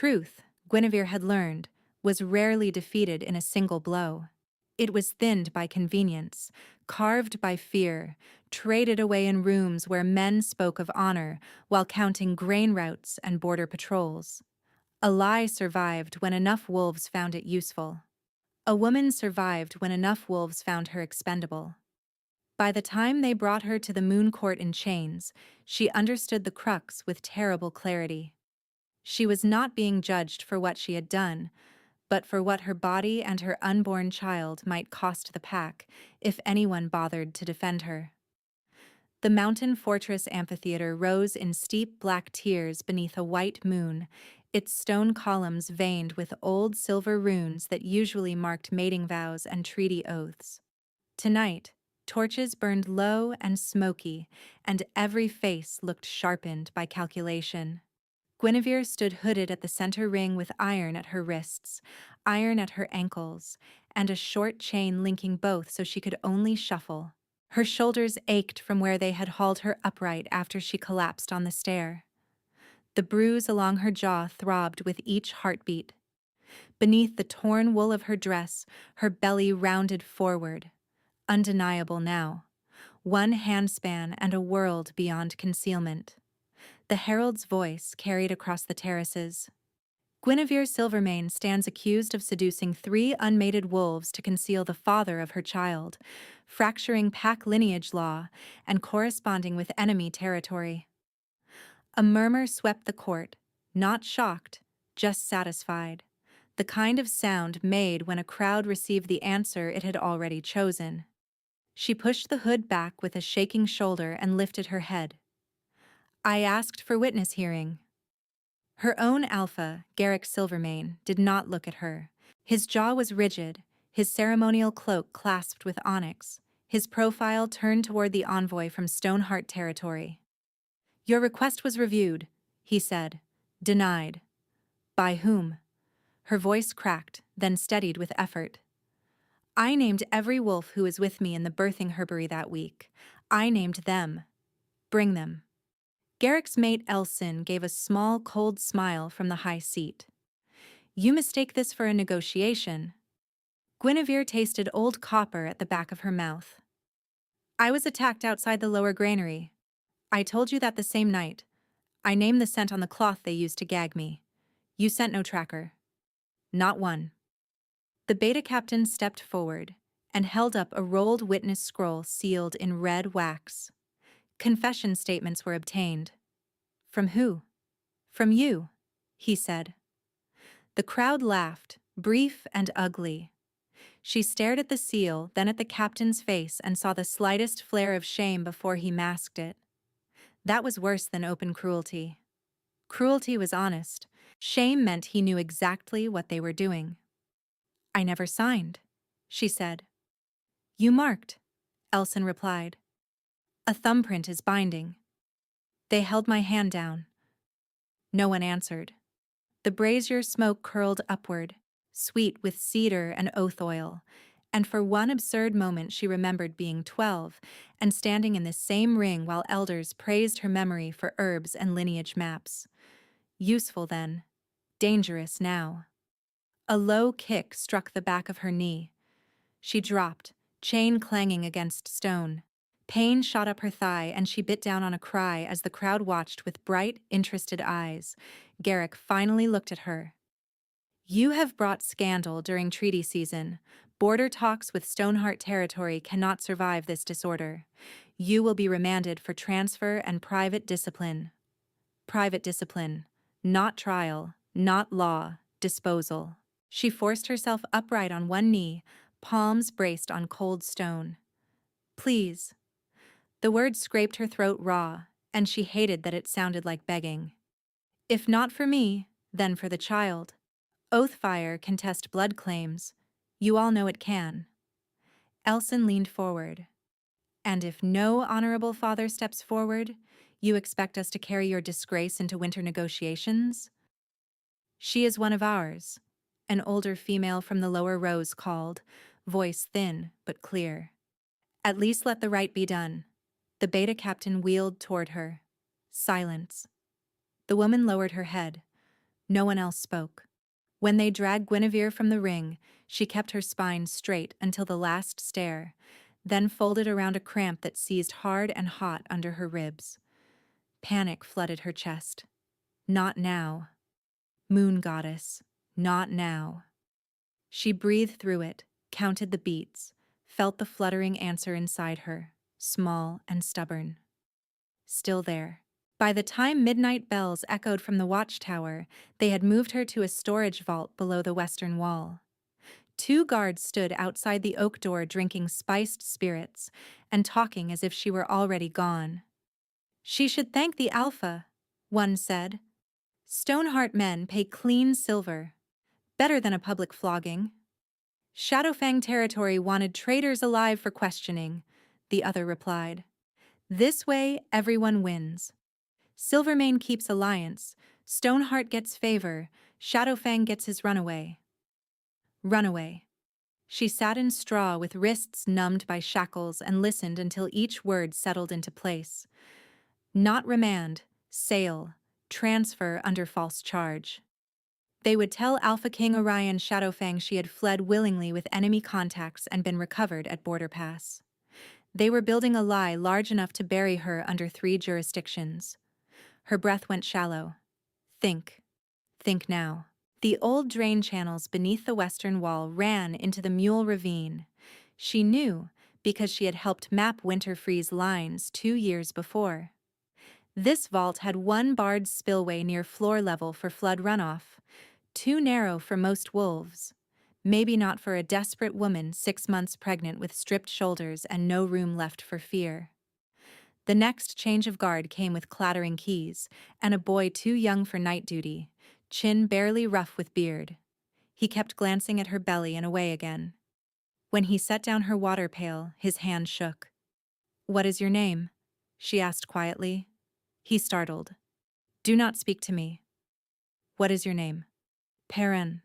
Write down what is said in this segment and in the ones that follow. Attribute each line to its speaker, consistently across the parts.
Speaker 1: truth, Guinevere had learned, was rarely defeated in a single blow. It was thinned by convenience, carved by fear, traded away in rooms where men spoke of honor while counting grain routes and border patrols. A lie survived when enough wolves found it useful. A woman survived when enough wolves found her expendable. By the time they brought her to the Moon Court in chains, she understood the crux with terrible clarity. She was not being judged for what she had done, but for what her body and her unborn child might cost the pack if anyone bothered to defend her. The mountain fortress amphitheater rose in steep black tiers beneath a white moon, its stone columns veined with old silver runes that usually marked mating vows and treaty oaths. Tonight, torches burned low and smoky, and every face looked sharpened by calculation. Guinevere stood hooded at the center ring with iron at her wrists, iron at her ankles, and a short chain linking both so she could only shuffle. Her shoulders ached from where they had hauled her upright after she collapsed on the stair. The bruise along her jaw throbbed with each heartbeat. Beneath the torn wool of her dress, her belly rounded forward. Undeniable now. One handspan and a world beyond concealment. The herald's voice carried across the terraces. Guinevere Silvermane stands accused of seducing 3 unmated wolves to conceal the father of her child, fracturing pack lineage law, and corresponding with enemy territory. A murmur swept the court, not shocked, just satisfied, the kind of sound made when a crowd received the answer it had already chosen. She pushed the hood back with a shaking shoulder and lifted her head. "I asked for witness hearing." Her own alpha, Garrick Silvermane, did not look at her. His jaw was rigid, his ceremonial cloak clasped with onyx, his profile turned toward the envoy from Stoneheart territory. "Your request was reviewed," he said. "Denied." "By whom?" Her voice cracked, then steadied with effort. "I named every wolf who was with me in the birthing herbery that week. I named them. Bring them." Garrick's mate Elsin gave a small, cold smile from the high seat. "You mistake this for a negotiation." Guinevere tasted old copper at the back of her mouth. "I was attacked outside the lower granary. I told you that the same night. I named the scent on the cloth they used to gag me. You sent no tracker." "Not one." The beta captain stepped forward and held up a rolled witness scroll sealed in red wax. Confession statements were obtained. "From who?" "From you," he said. The crowd laughed, brief and ugly. She stared at the seal, then at the captain's face and saw the slightest flare of shame before he masked it. That was worse than open cruelty. Cruelty was honest. Shame meant he knew exactly what they were doing. "I never signed," she said. "You marked," Elsin replied. "A thumbprint is binding." They held my hand down. No one answered. The brazier smoke curled upward, sweet with cedar and oath oil, and for one absurd moment she remembered being 12 and standing in the same ring while elders praised her memory for herbs and lineage maps. Useful then, dangerous now. A low kick struck the back of her knee. She dropped, chain clanging against stone. Pain shot up her thigh and she bit down on a cry as the crowd watched with bright, interested eyes. Garrick finally looked at her. "You have brought scandal during treaty season. Border talks with Stoneheart territory cannot survive this disorder. You will be remanded for transfer and private discipline." Private discipline. Not trial, not law, disposal. She forced herself upright on one knee, palms braced on cold stone. "Please." The word scraped her throat raw, and she hated that it sounded like begging. "If not for me, then for the child. Oathfire can test blood claims. You all know it can." Elsin leaned forward. "And if no honorable father steps forward, you expect us to carry your disgrace into winter negotiations?" "She is one of ours," an older female from the lower rows called, voice thin but clear. "At least let the right be done." The beta captain wheeled toward her. Silence. The woman lowered her head. No one else spoke. When they dragged Guinevere from the ring, she kept her spine straight until the last stair, then folded around a cramp that seized hard and hot under her ribs. Panic flooded her chest. Not now. Moon goddess, not now. She breathed through it, counted the beats, felt the fluttering answer inside her, small and stubborn. Still there. By the time midnight bells echoed from the watchtower, they had moved her to a storage vault below the western wall. 2 guards stood outside the oak door drinking spiced spirits and talking as if she were already gone. She should thank the Alpha, one said. Stoneheart men pay clean silver. Better than a public flogging. Shadowfang territory wanted traitors alive for questioning, the other replied. This way, everyone wins. Silvermane keeps alliance, Stoneheart gets favor, Shadowfang gets his runaway. Runaway. She sat in straw with wrists numbed by shackles and listened until each word settled into place. Not remand, sale, transfer under false charge. They would tell Alpha King Orion Shadowfang she had fled willingly with enemy contacts and been recovered at Border Pass. They were building a lie large enough to bury her under 3 jurisdictions. Her breath went shallow. Think. Think now. The old drain channels beneath the western wall ran into the Mule Ravine. She knew because she had helped map Winterfree's lines 2 years before. This vault had one barred spillway near floor level for flood runoff, too narrow for most wolves. Maybe not for a desperate woman 6 months pregnant with stripped shoulders and no room left for fear. The next change of guard came with clattering keys, and a boy too young for night duty, chin barely rough with beard. He kept glancing at her belly and away again. When he set down her water pail, his hand shook. "What is your name?" she asked quietly. He startled. "Do not speak to me." "What is your name?" "Perrin."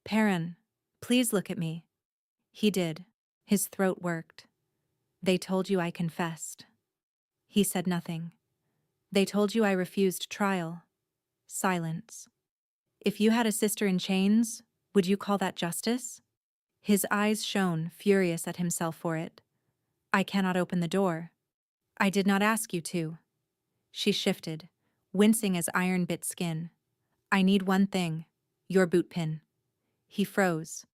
Speaker 1: "Perrin, please look at me." He did. His throat worked. "They told you I confessed." He said nothing. "They told you I refused trial." Silence. "If you had a sister in chains, would you call that justice?" His eyes shone, furious at himself for it. "I cannot open the door." "I did not ask you to." She shifted, wincing as iron bit skin. "I need one thing, your boot pin." He froze.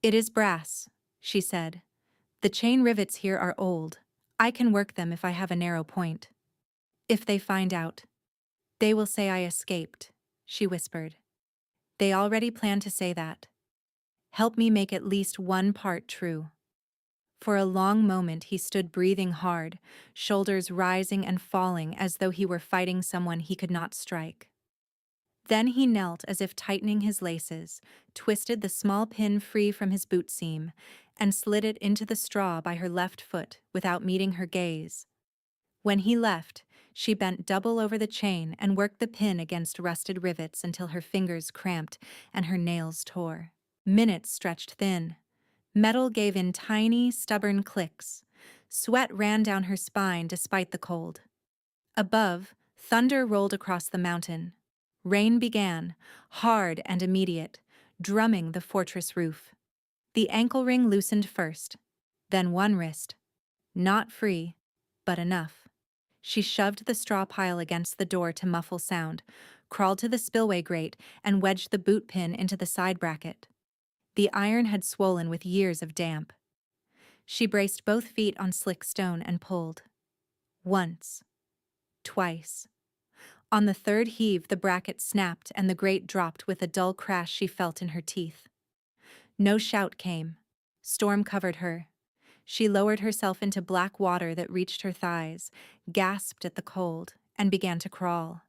Speaker 1: "It is brass," she said. "The chain rivets here are old. I can work them if I have a narrow point." "If they find out." "They will say I escaped," she whispered. "They already plan to say that. Help me make at least one part true." For a long moment he stood breathing hard, shoulders rising and falling as though he were fighting someone he could not strike. Then he knelt as if tightening his laces, twisted the small pin free from his boot seam, and slid it into the straw by her left foot without meeting her gaze. When he left, she bent double over the chain and worked the pin against rusted rivets until her fingers cramped and her nails tore. Minutes stretched thin. Metal gave in tiny, stubborn clicks. Sweat ran down her spine despite the cold. Above, thunder rolled across the mountain. Rain began, hard and immediate, drumming the fortress roof. The ankle ring loosened first, then one wrist. Not free, but enough. She shoved the straw pile against the door to muffle sound, crawled to the spillway grate, and wedged the boot pin into the side bracket. The iron had swollen with years of damp. She braced both feet on slick stone and pulled. Once. Twice. On the third heave, the bracket snapped and the grate dropped with a dull crash she felt in her teeth. No shout came. Storm covered her. She lowered herself into black water that reached her thighs, gasped at the cold, and began to crawl.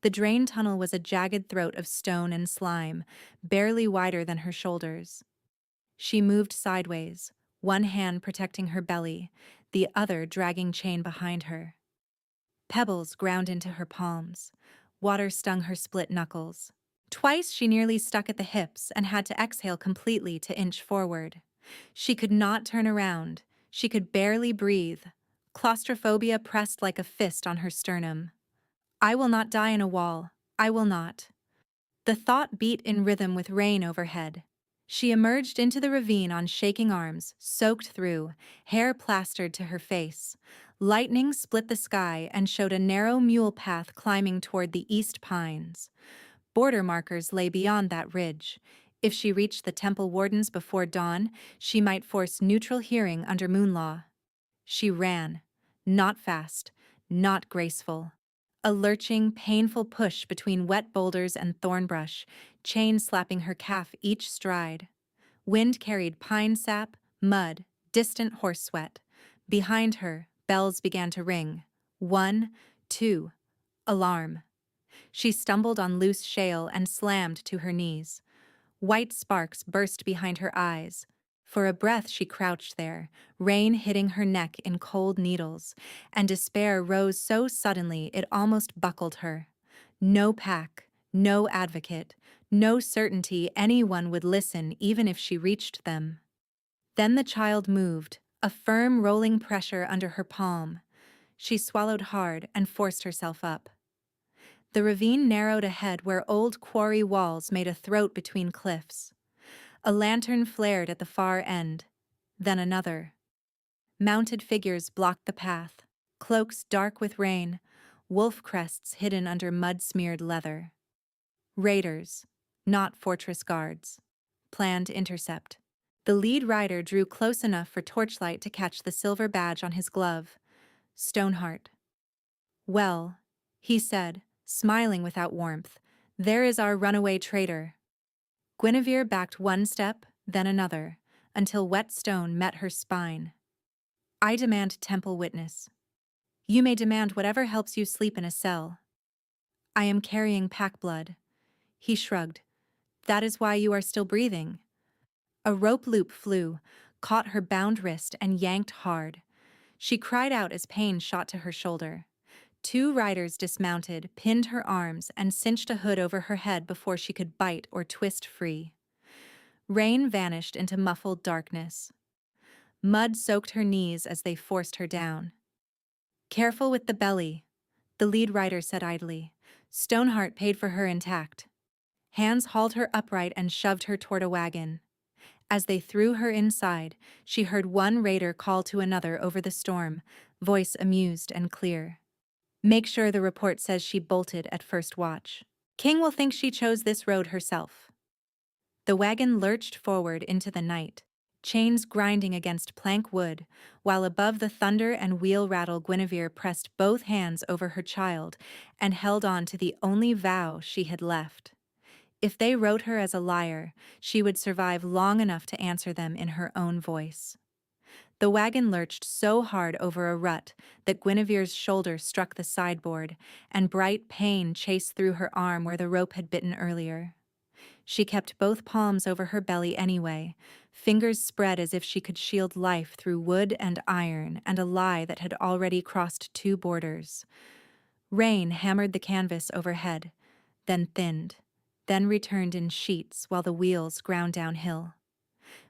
Speaker 1: The drain tunnel was a jagged throat of stone and slime, barely wider than her shoulders. She moved sideways, one hand protecting her belly, the other dragging chain behind her. Pebbles ground into her palms. Water stung her split knuckles. Twice she nearly stuck at the hips and had to exhale completely to inch forward. She could not turn around. She could barely breathe. Claustrophobia pressed like a fist on her sternum. "I will not die in a wall. I will not." The thought beat in rhythm with rain overhead. She emerged into the ravine on shaking arms, soaked through, hair plastered to her face. Lightning split the sky and showed a narrow mule path climbing toward the east pines. Border markers lay beyond that ridge. If she reached the temple wardens before dawn, she might force neutral hearing under moon law. She ran, not fast, not graceful. A lurching, painful push between wet boulders and thorn brush, chain slapping her calf each stride. Wind carried pine sap, mud, distant horse sweat. Behind her, bells began to ring. 1, 2, alarm. She stumbled on loose shale and slammed to her knees. White sparks burst behind her eyes. For a breath she crouched there, rain hitting her neck in cold needles, and despair rose so suddenly it almost buckled her. No pack, no advocate, no certainty anyone would listen even if she reached them. Then the child moved, a firm rolling pressure under her palm. She swallowed hard and forced herself up. The ravine narrowed ahead where old quarry walls made a throat between cliffs. A lantern flared at the far end, then another. Mounted figures blocked the path, cloaks dark with rain, wolf crests hidden under mud-smeared leather. Raiders, not fortress guards. Planned intercept. The lead rider drew close enough for torchlight to catch the silver badge on his glove. Stoneheart. "Well," he said, smiling without warmth, "there is our runaway traitor." Guinevere backed one step, then another, until wet stone met her spine. "I demand temple witness." "You may demand whatever helps you sleep in a cell." "I am carrying pack blood." He shrugged. "That is why you are still breathing." A rope loop flew, caught her bound wrist and yanked hard. She cried out as pain shot to her shoulder. Two riders dismounted, pinned her arms, and cinched a hood over her head before she could bite or twist free. Rain vanished into muffled darkness. Mud soaked her knees as they forced her down. "Careful with the belly," the lead rider said idly. "Stoneheart paid for her intact." Hands hauled her upright and shoved her toward a wagon. As they threw her inside, she heard one raider call to another over the storm, voice amused and clear. "Make sure the report says she bolted at first watch. King will think she chose this road herself." The wagon lurched forward into the night, chains grinding against plank wood, while above the thunder and wheel rattle Guinevere pressed both hands over her child and held on to the only vow she had left. If they wrote her as a liar, she would survive long enough to answer them in her own voice. The wagon lurched so hard over a rut that Guinevere's shoulder struck the sideboard, and bright pain chased through her arm where the rope had bitten earlier. She kept both palms over her belly anyway, fingers spread as if she could shield life through wood and iron and a lie that had already crossed two borders. Rain hammered the canvas overhead, then thinned, then returned in sheets while the wheels ground downhill.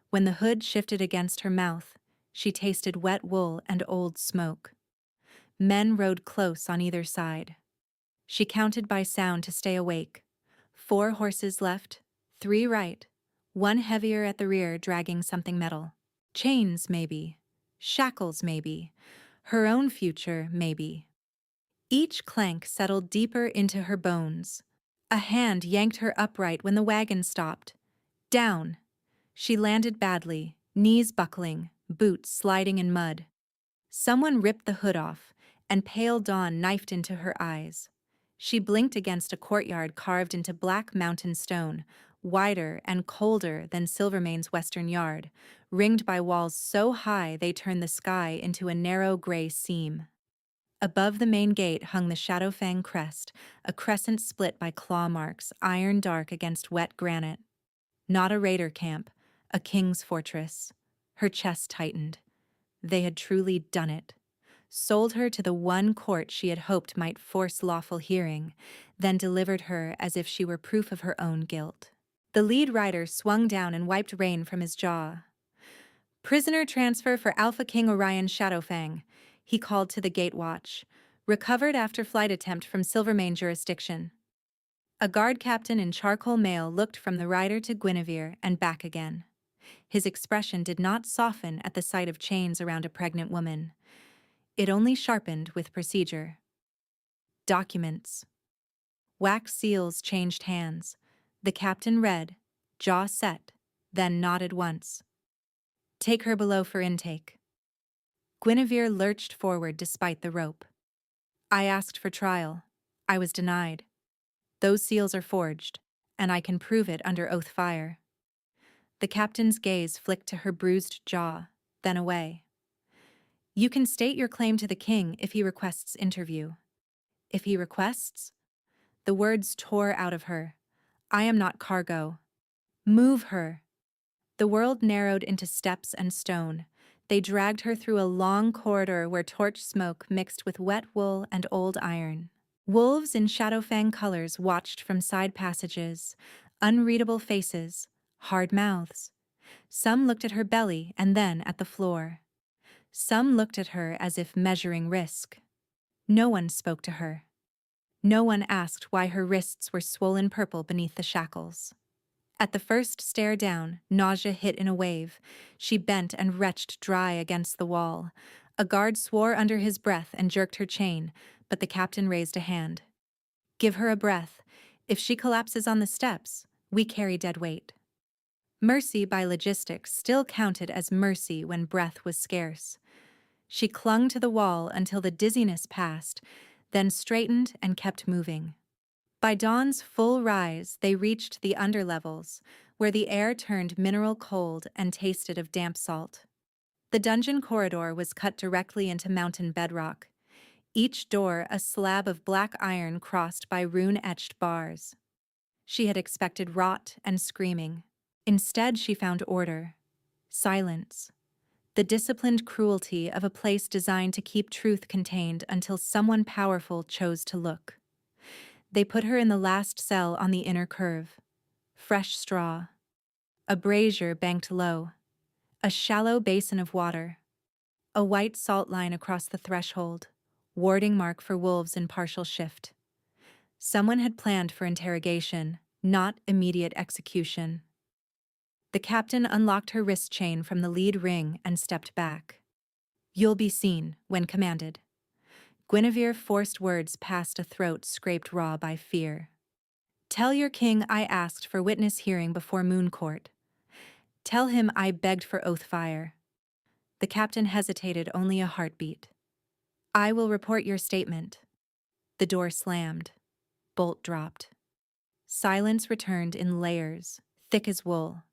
Speaker 1: When the hood shifted against her mouth, she tasted wet wool and old smoke. Men rode close on either side. She counted by sound to stay awake. 4 horses left, 3 right, 1 heavier at the rear dragging something metal. Chains, maybe. Shackles, maybe. Her own future, maybe. Each clank settled deeper into her bones. A hand yanked her upright when the wagon stopped. Down. She landed badly, knees buckling, boots sliding in mud. Someone ripped the hood off, and pale dawn knifed into her eyes. She blinked against a courtyard carved into black mountain stone, wider and colder than Silvermane's western yard, ringed by walls so high they turned the sky into a narrow gray seam. Above the main gate hung the Shadowfang crest, a crescent split by claw marks, iron dark against wet granite. Not a raider camp, a king's fortress. Her chest tightened. They had truly done it. Sold her to the one court she had hoped might force lawful hearing, then delivered her as if she were proof of her own guilt. The lead rider swung down and wiped rain from his jaw. "Prisoner transfer for Alpha King Orion Shadowfang," he called to the gate watch. "Recovered after flight attempt from Silvermane jurisdiction." A guard captain in charcoal mail looked from the rider to Guinevere and back again. His expression did not soften at the sight of chains around a pregnant woman. It only sharpened with procedure. Documents. Wax seals changed hands. The captain read, jaw set, then nodded once. Take her below for intake. Guinevere lurched forward despite the rope. I asked for trial. I was denied. Those seals are forged, and I can prove it under oath fire. The captain's gaze flicked to her bruised jaw, then away. You can state your claim to the king if he requests interview. If he requests? The words tore out of her. I am not cargo. Move her. The world narrowed into steps and stone. They dragged her through a long corridor where torch smoke mixed with wet wool and old iron. Wolves in Shadowfang colors watched from side passages, unreadable faces, hard mouths. Some looked at her belly and then at the floor. Some looked at her as if measuring risk. No one spoke to her. No one asked why her wrists were swollen purple beneath the shackles. At the first stare down, nausea hit in a wave. She bent and retched dry against the wall. A guard swore under his breath and jerked her chain, but the captain raised a hand. Give her a breath. If she collapses on the steps, we carry dead weight. Mercy by logistics still counted as mercy when breath was scarce. She clung to the wall until the dizziness passed, then straightened and kept moving. By dawn's full rise, they reached the underlevels, where the air turned mineral cold and tasted of damp salt. The dungeon corridor was cut directly into mountain bedrock, each door a slab of black iron crossed by rune-etched bars. She had expected rot and screaming. Instead, she found order, silence, the disciplined cruelty of a place designed to keep truth contained until someone powerful chose to look. They put her in the last cell on the inner curve. Fresh straw. A brazier banked low. A shallow basin of water. A white salt line across the threshold, warding mark for wolves in partial shift. Someone had planned for interrogation, not immediate execution. The captain unlocked her wrist chain from the lead ring and stepped back. You'll be seen, when commanded. Guinevere forced words past a throat scraped raw by fear. Tell your king I asked for witness hearing before Moon Court. Tell him I begged for oath fire. The captain hesitated only a heartbeat. I will report your statement. The door slammed. Bolt dropped. Silence returned in layers, thick as wool.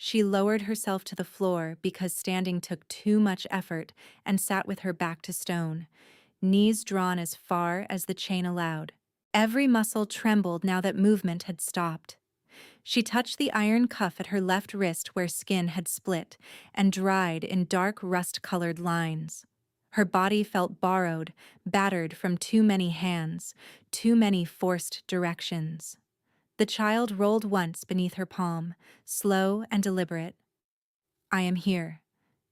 Speaker 1: She lowered herself to the floor because standing took too much effort and sat with her back to stone, knees drawn as far as the chain allowed. Every muscle trembled now that movement had stopped. She touched the iron cuff at her left wrist where skin had split and dried in dark rust-colored lines. Her body felt borrowed, battered from too many hands, too many forced directions. The child rolled once beneath her palm, slow and deliberate. I am here,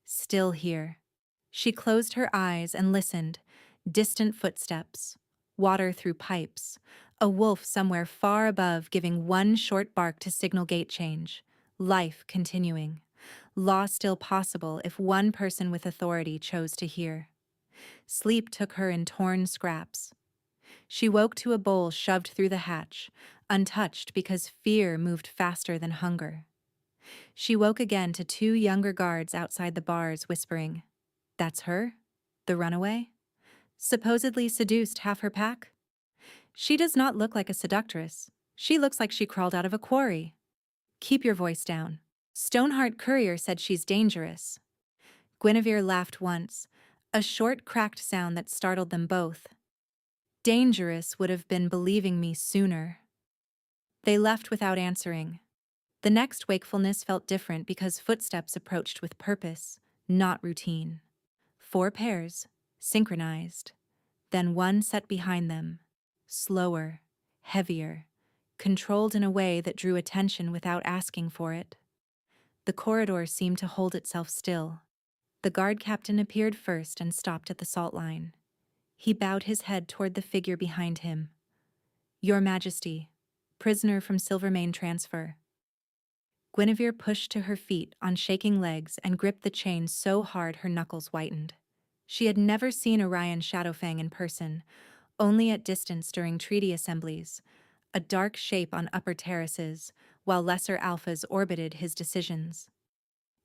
Speaker 1: still here. She closed her eyes and listened. Distant footsteps, water through pipes, a wolf somewhere far above giving one short bark to signal gate change. Life continuing. Law still possible if one person with authority chose to hear. Sleep took her in torn scraps. She woke to a bowl shoved through the hatch, untouched because fear moved faster than hunger. She woke again to two younger guards outside the bars whispering, That's her? The runaway? Supposedly seduced half her pack? She does not look like a seductress. She looks like she crawled out of a quarry. Keep your voice down. Stoneheart Courier said she's dangerous. Guinevere laughed once, a short cracked sound that startled them both. Dangerous would have been believing me sooner. They left without answering. The next wakefulness felt different because footsteps approached with purpose, not routine. 4 pairs, synchronized. Then one set behind them, slower, heavier, controlled in a way that drew attention without asking for it. The corridor seemed to hold itself still. The guard captain appeared first and stopped at the salt line. He bowed his head toward the figure behind him. Your Majesty, prisoner from Silvermane transfer. Guinevere pushed to her feet on shaking legs and gripped the chain so hard her knuckles whitened. She had never seen Orion Shadowfang in person, only at distance during treaty assemblies, a dark shape on upper terraces, while lesser alphas orbited his decisions.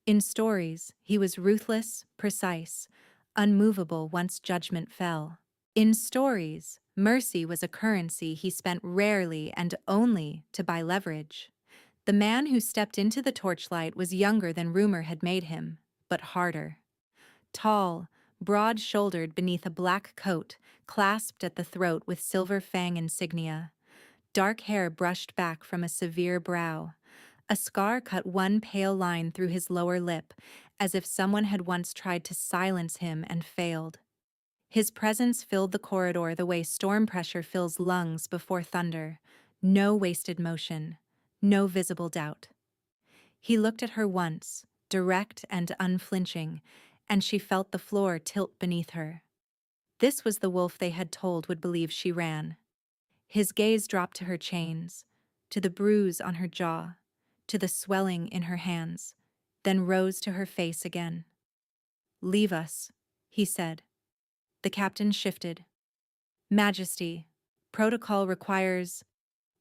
Speaker 1: In stories, he was ruthless, precise, unmovable once judgment fell. In stories, mercy was a currency he spent rarely and only to buy leverage. The man who stepped into the torchlight was younger than rumor had made him, but harder. Tall, broad-shouldered beneath a black coat, clasped at the throat with silver fang insignia. Dark hair brushed back from a severe brow. A scar cut one pale line through his lower lip, as if someone had once tried to silence him and failed. His presence filled the corridor the way storm pressure fills lungs before thunder. No wasted motion, no visible doubt. He looked at her once, direct and unflinching, and she felt the floor tilt beneath her. This was the wolf they had told would believe she ran. His gaze dropped to her chains, to the bruise on her jaw, to the swelling in her hands, then rose to her face again. "Leave us," he said. The captain shifted. "Majesty, protocol requires—"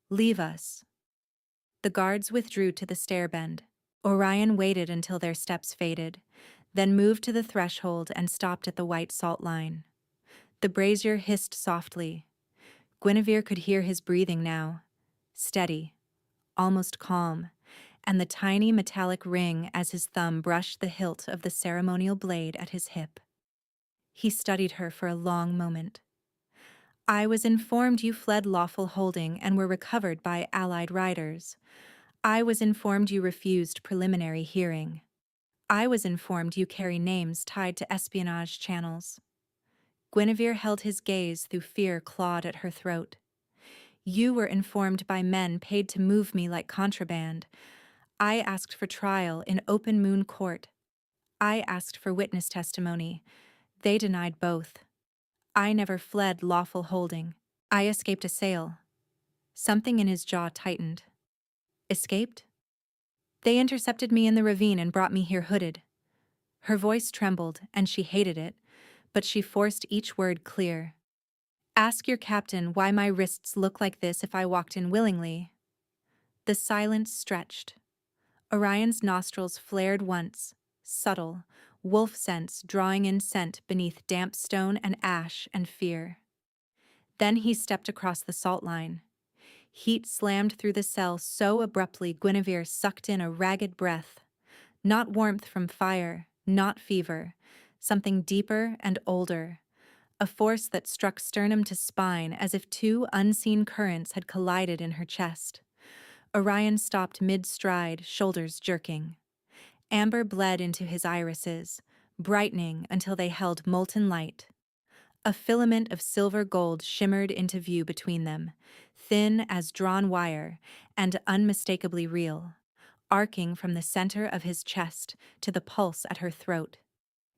Speaker 1: "Leave us." The guards withdrew to the stair bend. Orion waited until their steps faded, then moved to the threshold and stopped at the white salt line. The brazier hissed softly. Guinevere could hear his breathing now, steady, almost calm, and the tiny metallic ring as his thumb brushed the hilt of the ceremonial blade at his hip. He studied her for a long moment. "I was informed you fled lawful holding and were recovered by allied riders. I was informed you refused preliminary hearing. I was informed you carry names tied to espionage channels." Guinevere held his gaze through fear clawed at her throat. "You were informed by men paid to move me like contraband. I asked for trial in open moon court. I asked for witness testimony. They denied both. I never fled lawful holding. I escaped a sale." Something in his jaw tightened. "Escaped?" "They intercepted me in the ravine and brought me here hooded." Her voice trembled, and she hated it, but she forced each word clear. "Ask your captain why my wrists look like this if I walked in willingly." The silence stretched. Orion's nostrils flared once, subtle, wolf scents drawing in scent beneath damp stone and ash and fear. Then he stepped across the salt line. Heat slammed through the cell so abruptly Guinevere sucked in a ragged breath. Not warmth from fire, not fever, something deeper and older. A force that struck sternum to spine as if two unseen currents had collided in her chest. Orion stopped mid-stride, shoulders jerking. Amber bled into his irises, brightening until they held molten light. A filament of silver gold shimmered into view between them, thin as drawn wire and unmistakably real, arcing from the center of his chest to the pulse at her throat.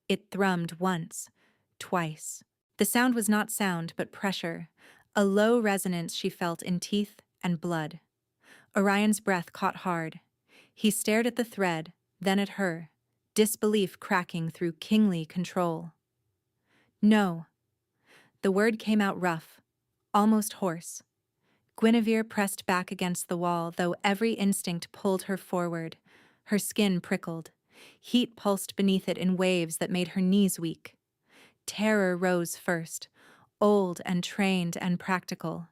Speaker 1: It thrummed once, twice. The sound was not sound but pressure, a low resonance she felt in teeth and blood. Orion's breath caught hard. He stared at the thread, then at her, disbelief cracking through kingly control. "No." The word came out rough, almost hoarse. Guinevere pressed back against the wall, though every instinct pulled her forward. Her skin prickled. Heat pulsed beneath it in waves that made her knees weak. Terror rose first, old and trained and practical.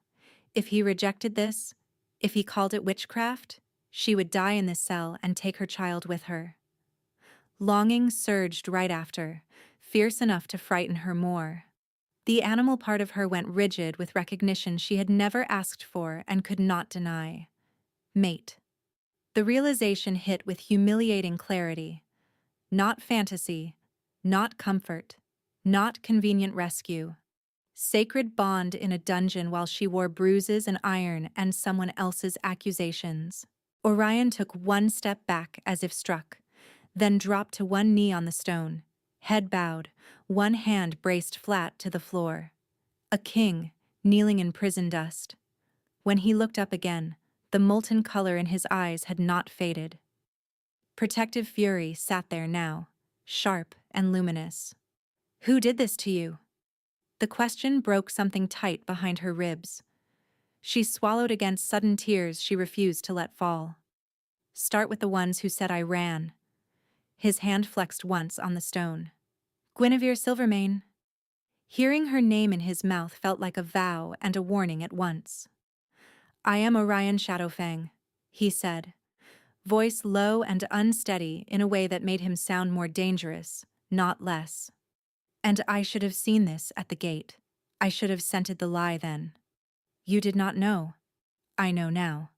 Speaker 1: If he rejected this, if he called it witchcraft, she would die in this cell and take her child with her. Longing surged right after, fierce enough to frighten her more. The animal part of her went rigid with recognition she had never asked for and could not deny. Mate. The realization hit with humiliating clarity. Not fantasy, not comfort, not convenient rescue. Sacred bond in a dungeon while she wore bruises and iron and someone else's accusations. Orion took one step back as if struck, then dropped to one knee on the stone, head bowed, one hand braced flat to the floor. A king, kneeling in prison dust. When he looked up again, The molten color in his eyes had not faded. Protective fury sat there now, sharp and luminous. "Who did this to you?" The question broke something tight behind her ribs. She swallowed against sudden tears she refused to let fall. "Start with the ones who said I ran." His hand flexed once on the stone. "Guinevere Silvermane." Hearing her name in his mouth felt like a vow and a warning at once. "I am Orion Shadowfang," he said, voice low and unsteady in a way that made him sound more dangerous, not less. "And I should have seen this at the gate. I should have scented the lie then." "You did not know." "I know now."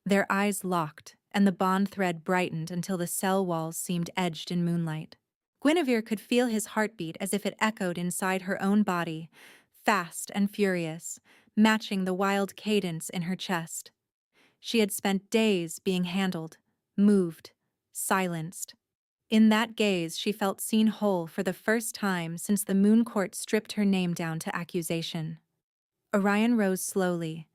Speaker 1: Their eyes locked, and the bond thread brightened until the cell walls seemed edged in moonlight. Guinevere could feel his heartbeat as if it echoed inside her own body, fast and furious, matching the wild cadence in her chest. She had spent days being handled, moved, silenced. In that gaze she felt seen whole for the first time since the Moon Court stripped her name down to accusation. Orion rose slowly,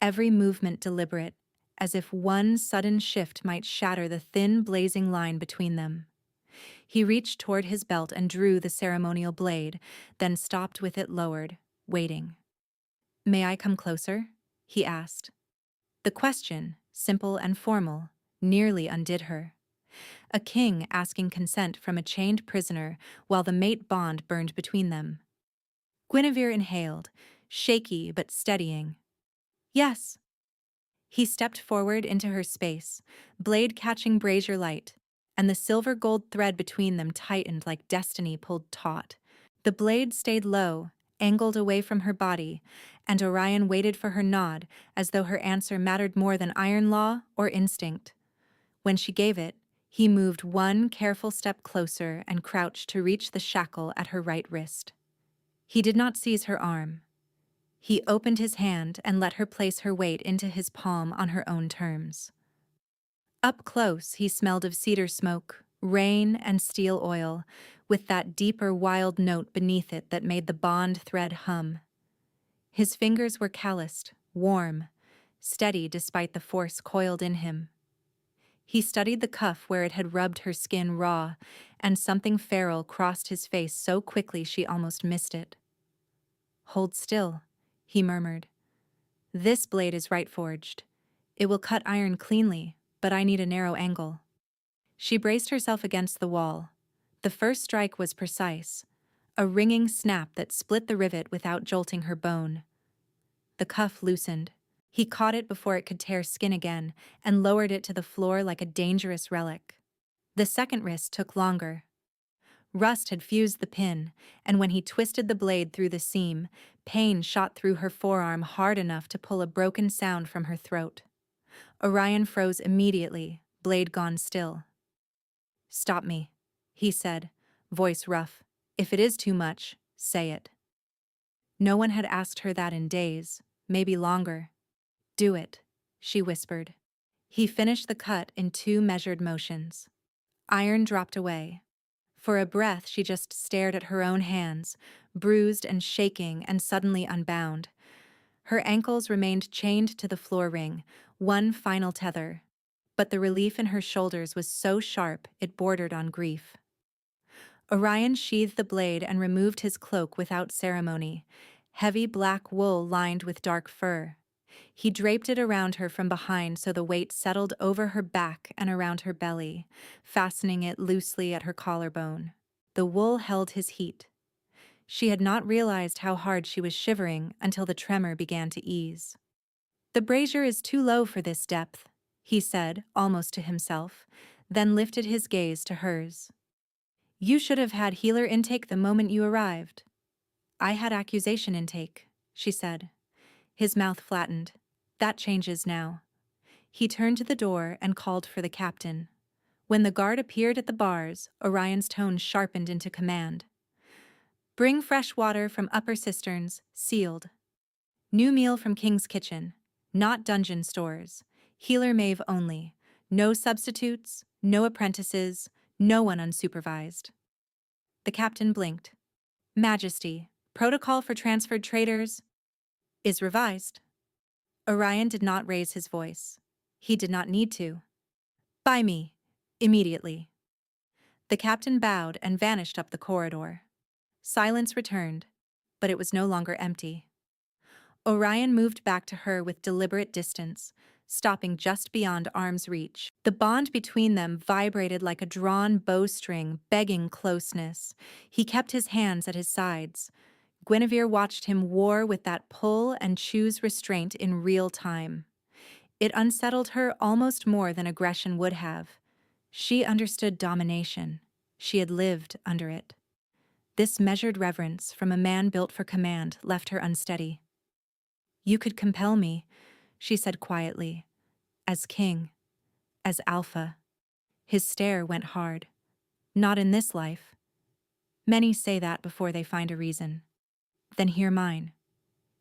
Speaker 1: every movement deliberate, as if one sudden shift might shatter the thin, blazing line between them. He reached toward his belt and drew the ceremonial blade, then stopped with it lowered, waiting. "May I come closer?" he asked. The question, simple and formal, nearly undid her. A king asking consent from a chained prisoner while the mate bond burned between them. Guinevere inhaled, shaky but steadying. "Yes." He stepped forward into her space, blade catching brazier light, and the silver-gold thread between them tightened like destiny pulled taut. The blade stayed low, angled away from her body, and Orion waited for her nod as though her answer mattered more than iron law or instinct. When she gave it, he moved one careful step closer and crouched to reach the shackle at her right wrist. He did not seize her arm. He opened his hand and let her place her weight into his palm on her own terms. Up close, he smelled of cedar smoke, rain, and steel oil, with that deeper wild note beneath it that made the bond thread hum. His fingers were calloused, warm, steady despite the force coiled in him. He studied the cuff where it had rubbed her skin raw, and something feral crossed his face so quickly she almost missed it. "Hold still," he murmured. "This blade is right forged. It will cut iron cleanly, but I need a narrow angle." She braced herself against the wall. The first strike was precise, a ringing snap that split the rivet without jolting her bone. The cuff loosened. He caught it before it could tear skin again and lowered it to the floor like a dangerous relic. The second wrist took longer. Rust had fused the pin, and when he twisted the blade through the seam, pain shot through her forearm hard enough to pull a broken sound from her throat. Orion froze immediately, blade gone still. "Stop me," he said, voice rough. "If it is too much, say it." No one had asked her that in days, maybe longer. "Do it," she whispered. He finished the cut in 2 measured motions. Iron dropped away. For a breath she just stared at her own hands, bruised and shaking and suddenly unbound. Her ankles remained chained to the floor ring, one final tether. But the relief in her shoulders was so sharp it bordered on grief. Orion sheathed the blade and removed his cloak without ceremony, heavy black wool lined with dark fur. He draped it around her from behind so the weight settled over her back and around her belly, fastening it loosely at her collarbone. The wool held his heat. She had not realized how hard she was shivering until the tremor began to ease. "The brazier is too low for this depth," he said, almost to himself, then lifted his gaze to hers. "You should have had healer intake the moment you arrived." "I had accusation intake," she said. His mouth flattened. "That changes now." He turned to the door and called for the captain. When the guard appeared at the bars, Orion's tone sharpened into command. "Bring fresh water from upper cisterns, sealed. New meal from King's Kitchen, not dungeon stores. Healer Maeve only. No substitutes, no apprentices, no one unsupervised." The captain blinked. "Majesty, protocol for transferred traders is revised." Orion did not raise his voice. He did not need to. By me. Immediately. The captain bowed and vanished up the corridor. Silence returned, but it was no longer empty. Orion moved back to her with deliberate distance, stopping just beyond arm's reach. The bond between them vibrated like a drawn bowstring, begging closeness. He kept his hands at his sides. Guinevere watched him war with that pull and choose restraint in real time. It unsettled her almost more than aggression would have. She understood domination. She had lived under it. This measured reverence from a man built for command left her unsteady. You could compel me, she said quietly, as king, as alpha. His stare went hard. Not in this life. Many say that before they find a reason. Then hear mine.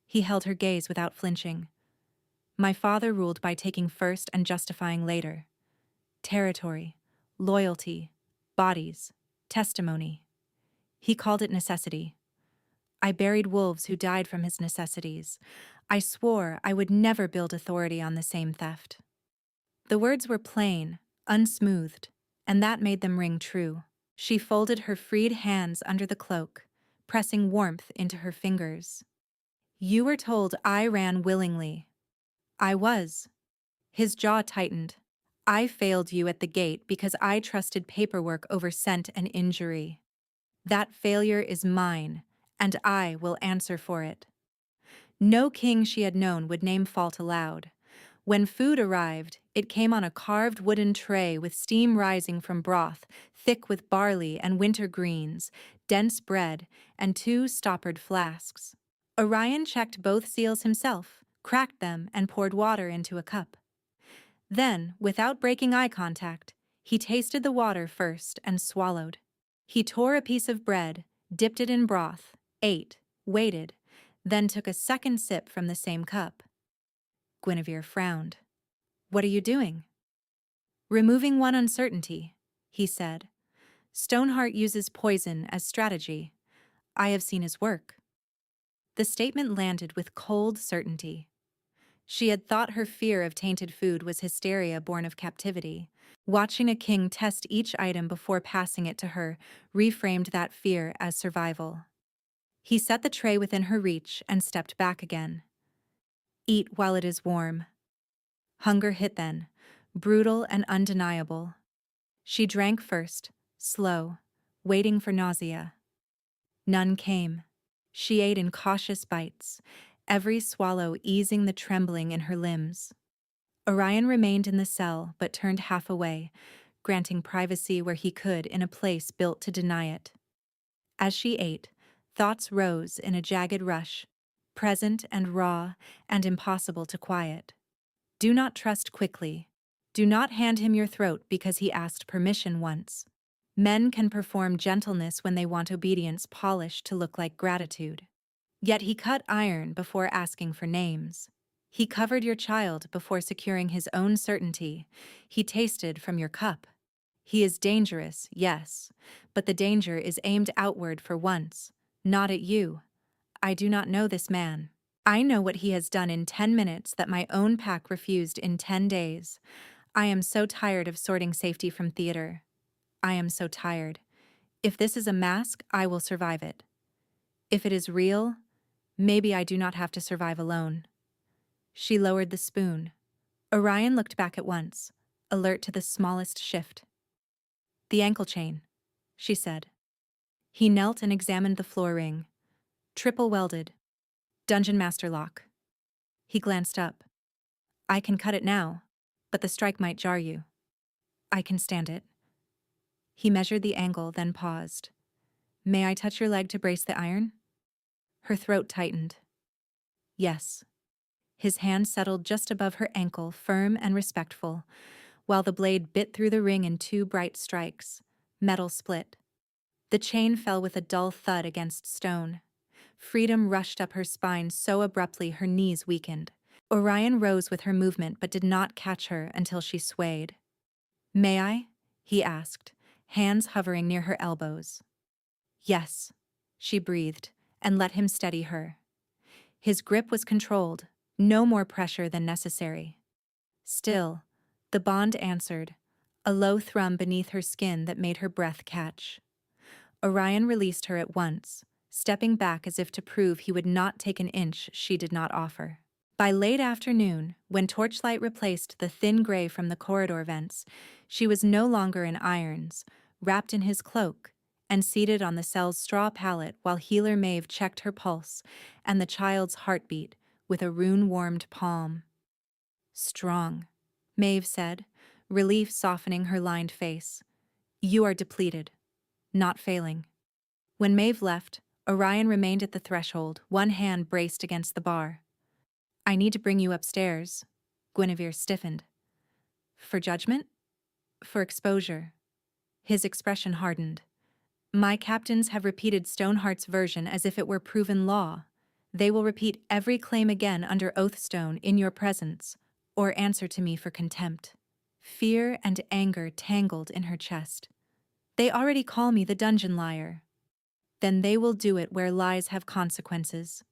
Speaker 1: He held her gaze without flinching. My father ruled by taking first and justifying later. Territory, loyalty, bodies, testimony. He called it necessity. I buried wolves who died from his necessities. I swore I would never build authority on the same theft. The words were plain, unsmoothed, and that made them ring true. She folded her freed hands under the cloak, pressing warmth into her fingers. You were told I ran willingly. I was. His jaw tightened. I failed you at the gate because I trusted paperwork over scent and injury. That failure is mine, and I will answer for it. No king she had known would name fault aloud. When food arrived, it came on a carved wooden tray with steam rising from broth, thick with barley and winter greens, dense bread, and 2 stoppered flasks. Orion checked both seals himself, cracked them, and poured water into a cup. Then, without breaking eye contact, he tasted the water first and swallowed. He tore a piece of bread, dipped it in broth, ate, waited, then took a second sip from the same cup. Guinevere frowned. What are you doing? Removing one uncertainty, he said. Stoneheart uses poison as strategy. I have seen his work. The statement landed with cold certainty. She had thought her fear of tainted food was hysteria born of captivity. Watching a king test each item before passing it to her reframed that fear as survival. He set the tray within her reach and stepped back again. Eat while it is warm. Hunger hit then, brutal and undeniable. She drank first, slow, waiting for nausea. None came. She ate in cautious bites, every swallow easing the trembling in her limbs. Orion remained in the cell but turned half away, granting privacy where he could in a place built to deny it. As she ate, thoughts rose in a jagged rush, present and raw and impossible to quiet. Do not trust quickly. Do not hand him your throat because he asked permission once. Men can perform gentleness when they want obedience polished to look like gratitude. Yet he cut iron before asking for names. He covered your child before securing his own certainty. He tasted from your cup. He is dangerous, yes, but the danger is aimed outward for once, not at you. I do not know this man. I know what he has done in 10 minutes that my own pack refused in 10 days. I am so tired of sorting safety from theater. I am so tired. If this is a mask, I will survive it. If it is real, maybe I do not have to survive alone. She lowered the spoon. Orion looked back at once, alert to the smallest shift. The ankle chain, she said. He knelt and examined the floor ring. Triple welded. Dungeon master lock. He glanced up. I can cut it now, but the strike might jar you. I can stand it. He measured the angle, then paused. May I touch your leg to brace the iron? Her throat tightened. Yes. His hand settled just above her ankle, firm and respectful, while the blade bit through the ring in 2 bright strikes. Metal split. The chain fell with a dull thud against stone. Freedom rushed up her spine so abruptly her knees weakened. Orion rose with her movement but did not catch her until she swayed. May I? He asked, hands hovering near her elbows. Yes, she breathed, and let him steady her. His grip was controlled, No more pressure than necessary. Still, the bond answered, a low thrum beneath her skin that made her breath catch. Orion released her at once, stepping back as if to prove he would not take an inch she did not offer. By late afternoon, when torchlight replaced the thin gray from the corridor vents, she was no longer in irons, wrapped in his cloak, and seated on the cell's straw pallet while healer Maeve checked her pulse and the child's heartbeat with a rune-warmed palm. Strong, Maeve said, relief softening her lined face. You are depleted, not failing. When Maeve left, Orion remained at the threshold, one hand braced against the bar. I need to bring you upstairs. Guinevere stiffened. For judgment? For exposure. His expression hardened. My captains have repeated Stoneheart's version as if it were proven law. They will repeat every claim again under Oathstone in your presence, or answer to me for contempt. Fear and anger tangled in her chest. They already call me the dungeon liar. Then they will do it where lies have consequences.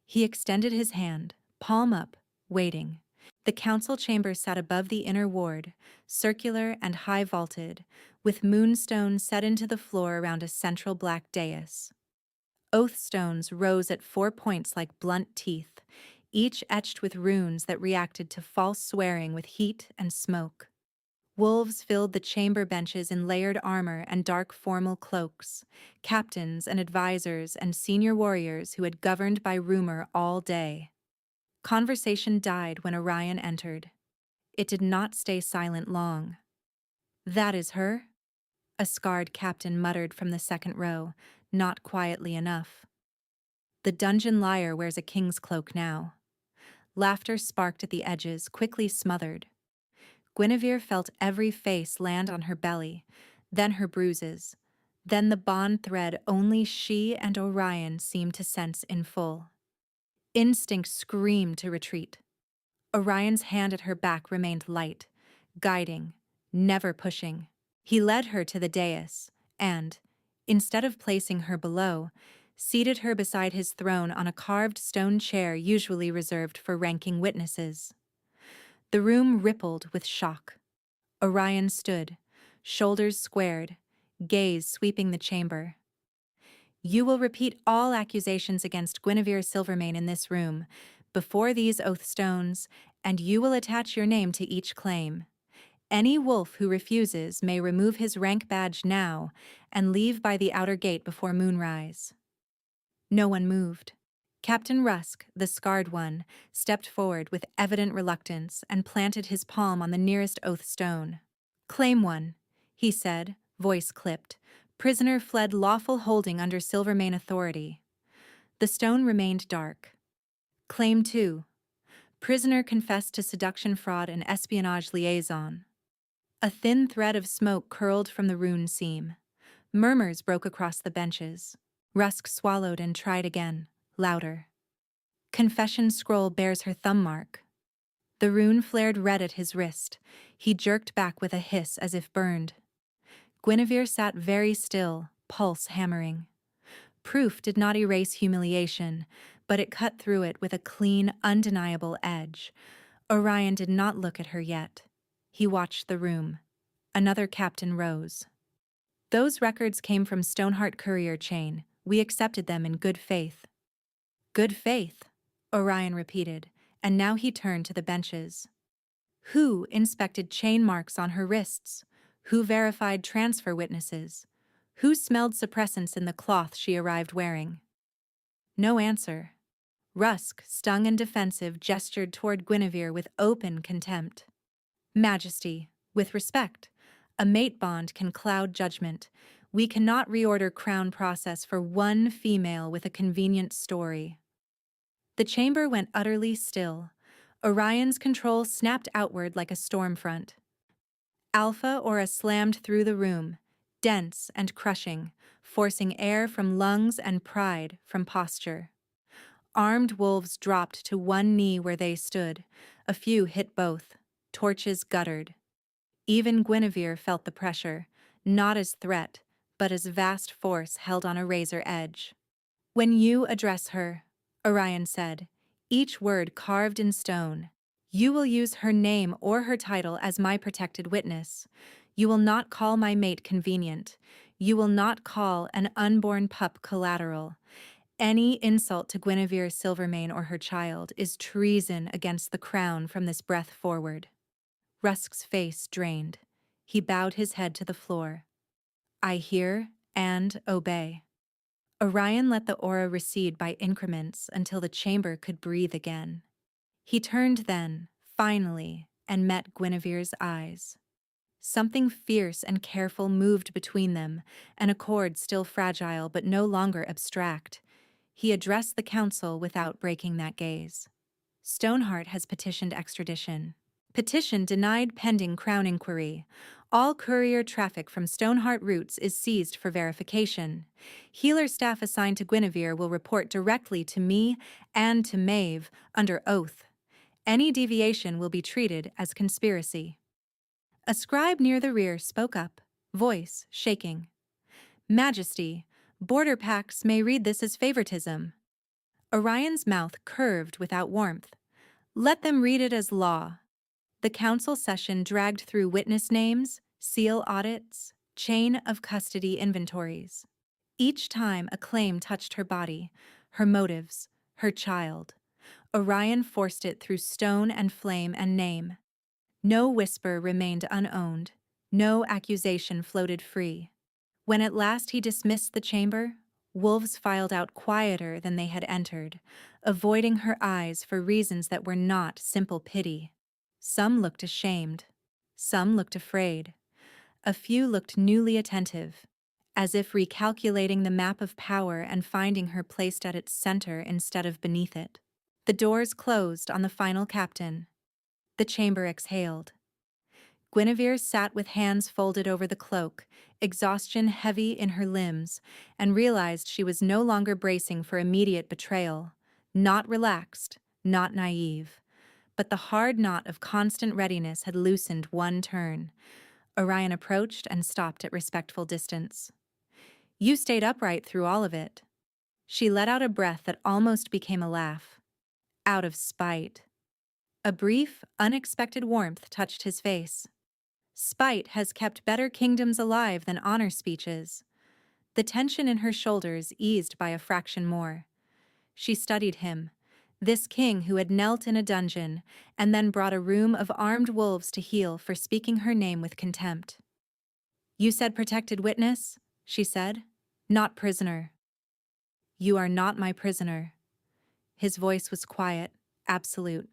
Speaker 1: He extended his hand, palm up, waiting. The council chamber sat above the inner ward, circular and high-vaulted, with moonstones set into the floor around a central black dais. Oathstones rose at 4 points like blunt teeth, each etched with runes that reacted to false swearing with heat and smoke. Wolves filled the chamber benches in layered armor and dark formal cloaks, captains and advisors and senior warriors who had governed by rumor all day. Conversation died when Orion entered. It did not stay silent long. That is her? A scarred captain muttered from the second row, not quietly enough. The dungeon liar wears a king's cloak now. Laughter sparked at the edges, quickly smothered. Guinevere felt every face land on her belly, then her bruises, then the bond thread only she and Orion seemed to sense in full. Instinct screamed to retreat. Orion's hand at her back remained light, guiding, never pushing. He led her to the dais and, instead of placing her below, seated her beside his throne on a carved stone chair usually reserved for ranking witnesses. The room rippled with shock. Orion stood, shoulders squared, gaze sweeping the chamber. You will repeat all accusations against Guinevere Silvermane in this room, before these oathstones, and you will attach your name to each claim. Any wolf who refuses may remove his rank badge now and leave by the outer gate before moonrise. No one moved. Captain Rusk, the scarred one, stepped forward with evident reluctance and planted his palm on the nearest oath stone. Claim 1, he said, voice clipped. Prisoner fled lawful holding under Silvermane authority. The stone remained dark. Claim 2. Prisoner confessed to seduction, fraud, and espionage liaison. A thin thread of smoke curled from the rune seam. Murmurs broke across the benches. Rusk swallowed and tried again, louder. Confession scroll bears her thumb mark. The rune flared red at his wrist. He jerked back with a hiss as if burned. Guinevere sat very still, pulse hammering. Proof did not erase humiliation, but it cut through it with a clean, undeniable edge. Orion did not look at her yet. He watched the room. Another captain rose. Those records came from Stoneheart courier chain. We accepted them in good faith. Good faith, Orion repeated, and now he turned to the benches. Who inspected chain marks on her wrists? Who verified transfer witnesses? Who smelled suppressants in the cloth she arrived wearing? No answer. Rusk, stung and defensive, gestured toward Guinevere with open contempt. Majesty, with respect, a mate bond can cloud judgment. We cannot reorder crown process for one female with a convenient story. The chamber went utterly still. Orion's control snapped outward like a storm front. Alpha Aura slammed through the room, dense and crushing, forcing air from lungs and pride from posture. Armed wolves dropped to one knee where they stood. A few hit both. Torches guttered. Even Guinevere felt the pressure, not as threat, but as vast force held on a razor edge. When you address her, Orion said, each word carved in stone. You will use her name or her title as my protected witness. You will not call my mate convenient. You will not call an unborn pup collateral. Any insult to Guinevere Silvermane or her child is treason against the crown from this breath forward. Rusk's face drained. He bowed his head to the floor. I hear and obey. Orion let the aura recede by increments until the chamber could breathe again. He turned then, finally, and met Guinevere's eyes. Something fierce and careful moved between them, an accord still fragile but no longer abstract. He addressed the council without breaking that gaze. Stoneheart has petitioned extradition. Petition denied pending Crown inquiry. All courier traffic from Stoneheart routes is seized for verification. Healer staff assigned to Guinevere will report directly to me and to Maeve under oath. Any deviation will be treated as conspiracy. A scribe near the rear spoke up, voice shaking. Majesty, border pacts may read this as favoritism. Orion's mouth curved without warmth. Let them read it as law. The council session dragged through witness names, seal audits, chain of custody inventories. Each time a claim touched her body, her motives, her child, Orion forced it through stone and flame and name. No whisper remained unowned, no accusation floated free. When at last he dismissed the chamber, wolves filed out quieter than they had entered, avoiding her eyes for reasons that were not simple pity. Some looked ashamed. Some looked afraid. A few looked newly attentive, as if recalculating the map of power and finding her placed at its center instead of beneath it. The doors closed on the final captain. The chamber exhaled. Guinevere sat with hands folded over the cloak, exhaustion heavy in her limbs, and realized she was no longer bracing for immediate betrayal, not relaxed, not naive. But the hard knot of constant readiness had loosened one turn. Orion approached and stopped at respectful distance. You stayed upright through all of it. She let out a breath that almost became a laugh. Out of spite. A brief, unexpected warmth touched his face. Spite has kept better kingdoms alive than honor speeches. The tension in her shoulders eased by a fraction more. She studied him, this king who had knelt in a dungeon and then brought a room of armed wolves to heel for speaking her name with contempt. You said protected witness, she said, not prisoner. You are not my prisoner. His voice was quiet, absolute.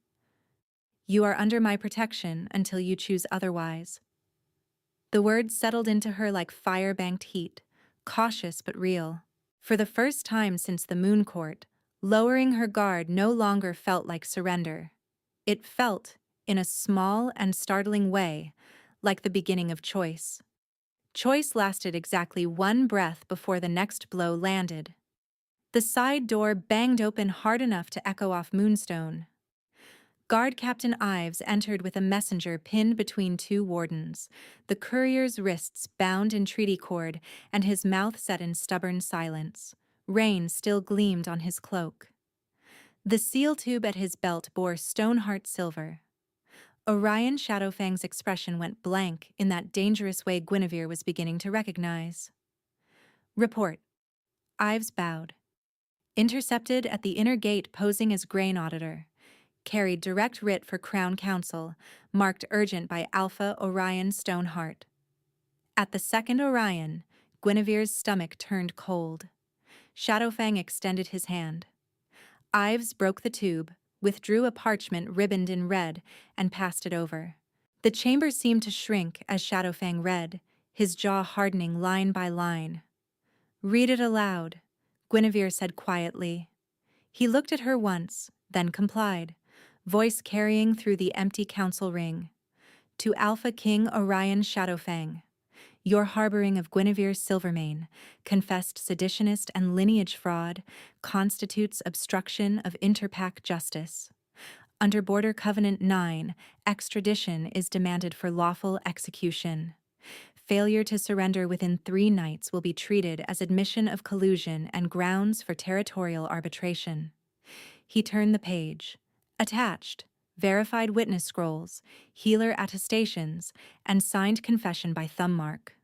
Speaker 1: You are under my protection until you choose otherwise. The words settled into her like fire-banked heat, cautious but real. For the first time since the Moon Court, lowering her guard no longer felt like surrender. It felt, in a small and startling way, like the beginning of choice. Choice lasted exactly one breath before the next blow landed. The side door banged open hard enough to echo off Moonstone. Guard Captain Ives entered with a messenger pinned between two wardens, the courier's wrists bound in treaty cord and his mouth set in stubborn silence. Rain still gleamed on his cloak. The seal tube at his belt bore Stoneheart silver. Orion Shadowfang's expression went blank in that dangerous way Guinevere was beginning to recognize. Report. Ives bowed. Intercepted at the inner gate posing as grain auditor. Carried direct writ for Crown Counsel, marked urgent by Alpha Orion Stoneheart. At the second Orion, Guinevere's stomach turned cold. Shadowfang extended his hand. Ives broke the tube, withdrew a parchment ribboned in red, and passed it over. The chamber seemed to shrink as Shadowfang read, his jaw hardening line by line. Read it aloud, Guinevere said quietly. He looked at her once, then complied, voice carrying through the empty council ring. To Alpha King Orion Shadowfang. Your harboring of Guinevere Silvermane, confessed seditionist and lineage fraud, constitutes obstruction of interpack justice. Under Border Covenant 9, extradition is demanded for lawful execution. Failure to surrender within 3 nights will be treated as admission of collusion and grounds for territorial arbitration. He turned the page. Attached, verified witness scrolls, healer attestations, and signed confession by thumb mark.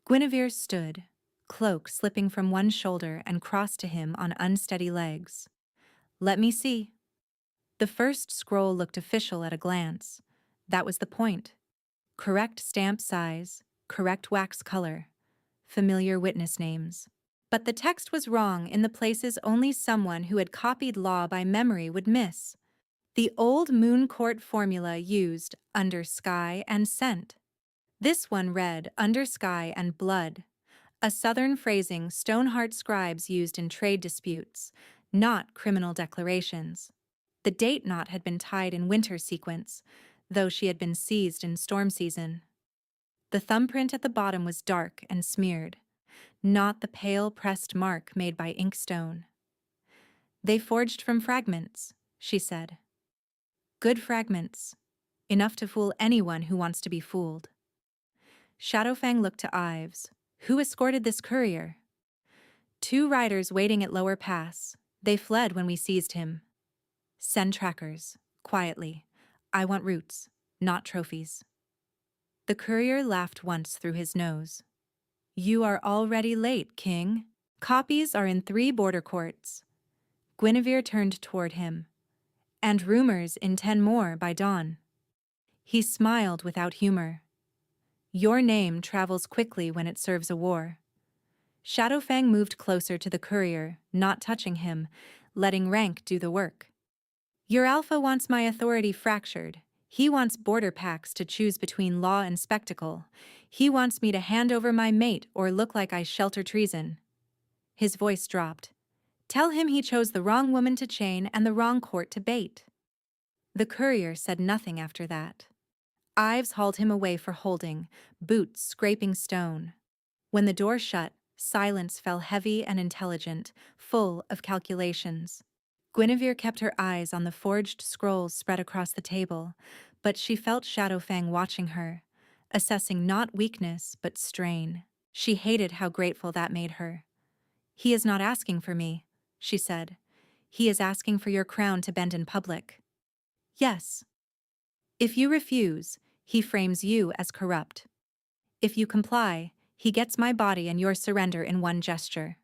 Speaker 1: Guinevere stood, cloak slipping from one shoulder and crossed to him on unsteady legs. "Let me see." The first scroll looked official at a glance. That was the point. Correct stamp size, correct wax color, familiar witness names. But the text was wrong in the places only someone who had copied law by memory would miss. The old Moon Court formula used under sky and scent. This one read under sky and blood, a southern phrasing Stoneheart scribes used in trade disputes, not criminal declarations. The date knot had been tied in winter sequence, though she had been seized in storm season. The thumbprint at the bottom was dark and smeared, not the pale pressed mark made by inkstone. "They forged from fragments," she said. "Good fragments. Enough to fool anyone who wants to be fooled." Shadowfang looked to Ives. "Who escorted this courier?" "2 riders waiting at Lower Pass. They fled when we seized him." "Send trackers. Quietly. I want roots, not trophies." The courier laughed once through his nose. "You are already late, King. Copies are in 3 border courts." Guinevere turned toward him. "And rumors in 10 more by dawn." He smiled without humor. "Your name travels quickly when it serves a war." Shadowfang moved closer to the courier, not touching him, letting rank do the work. "Your alpha wants my authority fractured. He wants border packs to choose between law and spectacle. He wants me to hand over my mate or look like I shelter treason." His voice dropped. "Tell him he chose the wrong woman to chain and the wrong court to bait." The courier said nothing after that. Ives hauled him away for holding, boots scraping stone. When the door shut, silence fell heavy and intelligent, full of calculations. Guinevere kept her eyes on the forged scrolls spread across the table, but she felt Shadowfang watching her, assessing not weakness but strain. She hated how grateful that made her. "He is not asking for me," she said. "He is asking for your crown to bend in public." "Yes." "If you refuse, he frames you as corrupt. If you comply, he gets my body and your surrender in one gesture."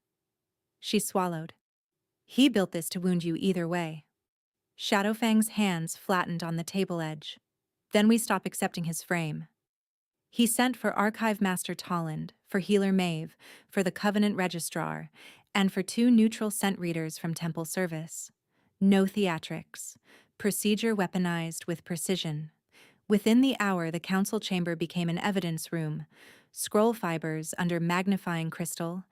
Speaker 1: She swallowed. "He built this to wound you either way." Shadowfang's hands flattened on the table edge. "Then we stop accepting his frame." He sent for Archive Master Tolland, for Healer Maeve, for the Covenant Registrar, and for 2 neutral scent readers from Temple Service. No theatrics. Procedure weaponized with precision. Within the hour, the council chamber became an evidence room. Scroll fibers under magnifying crystal,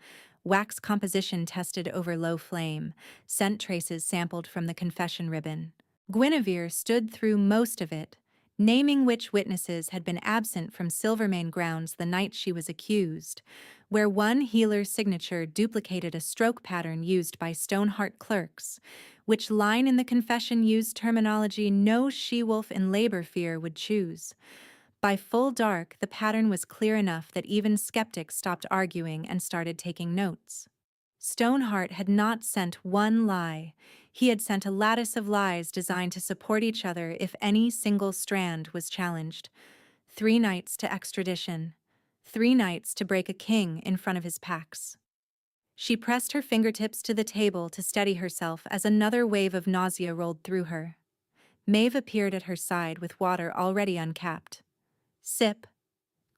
Speaker 1: wax composition tested over low flame, scent traces sampled from the confession ribbon. Guinevere stood through most of it, naming which witnesses had been absent from Silvermane grounds the night she was accused, where one healer's signature duplicated a stroke pattern used by Stoneheart clerks, which line in the confession used terminology no she-wolf in labor fear would choose. By full dark, the pattern was clear enough that even skeptics stopped arguing and started taking notes. Stoneheart had not sent one lie. He had sent a lattice of lies designed to support each other if any single strand was challenged. 3 nights to extradition. 3 nights to break a king in front of his packs. She pressed her fingertips to the table to steady herself as another wave of nausea rolled through her. Maeve appeared at her side with water already uncapped. "Sip."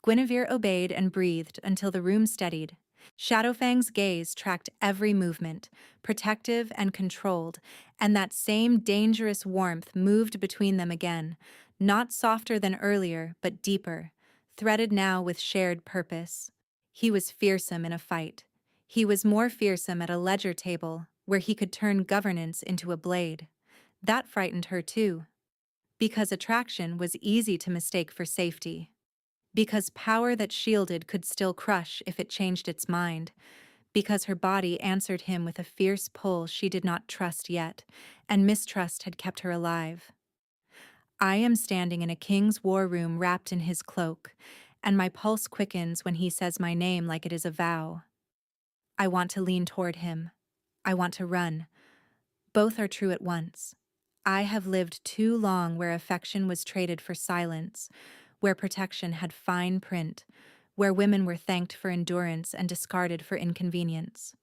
Speaker 1: Guinevere obeyed and breathed until the room steadied. Shadowfang's gaze tracked every movement, protective and controlled, and that same dangerous warmth moved between them again, not softer than earlier, but deeper, threaded now with shared purpose. He was fearsome in a fight. He was more fearsome at a ledger table, where he could turn governance into a blade. That frightened her too. Because attraction was easy to mistake for safety. Because power that shielded could still crush if it changed its mind. Because her body answered him with a fierce pull she did not trust yet, and mistrust had kept her alive. I am standing in a king's war room wrapped in his cloak, and my pulse quickens when he says my name like it is a vow. I want to lean toward him. I want to run. Both are true at once. I have lived too long where affection was traded for silence, where protection had fine print, where women were thanked for endurance and discarded for inconvenience.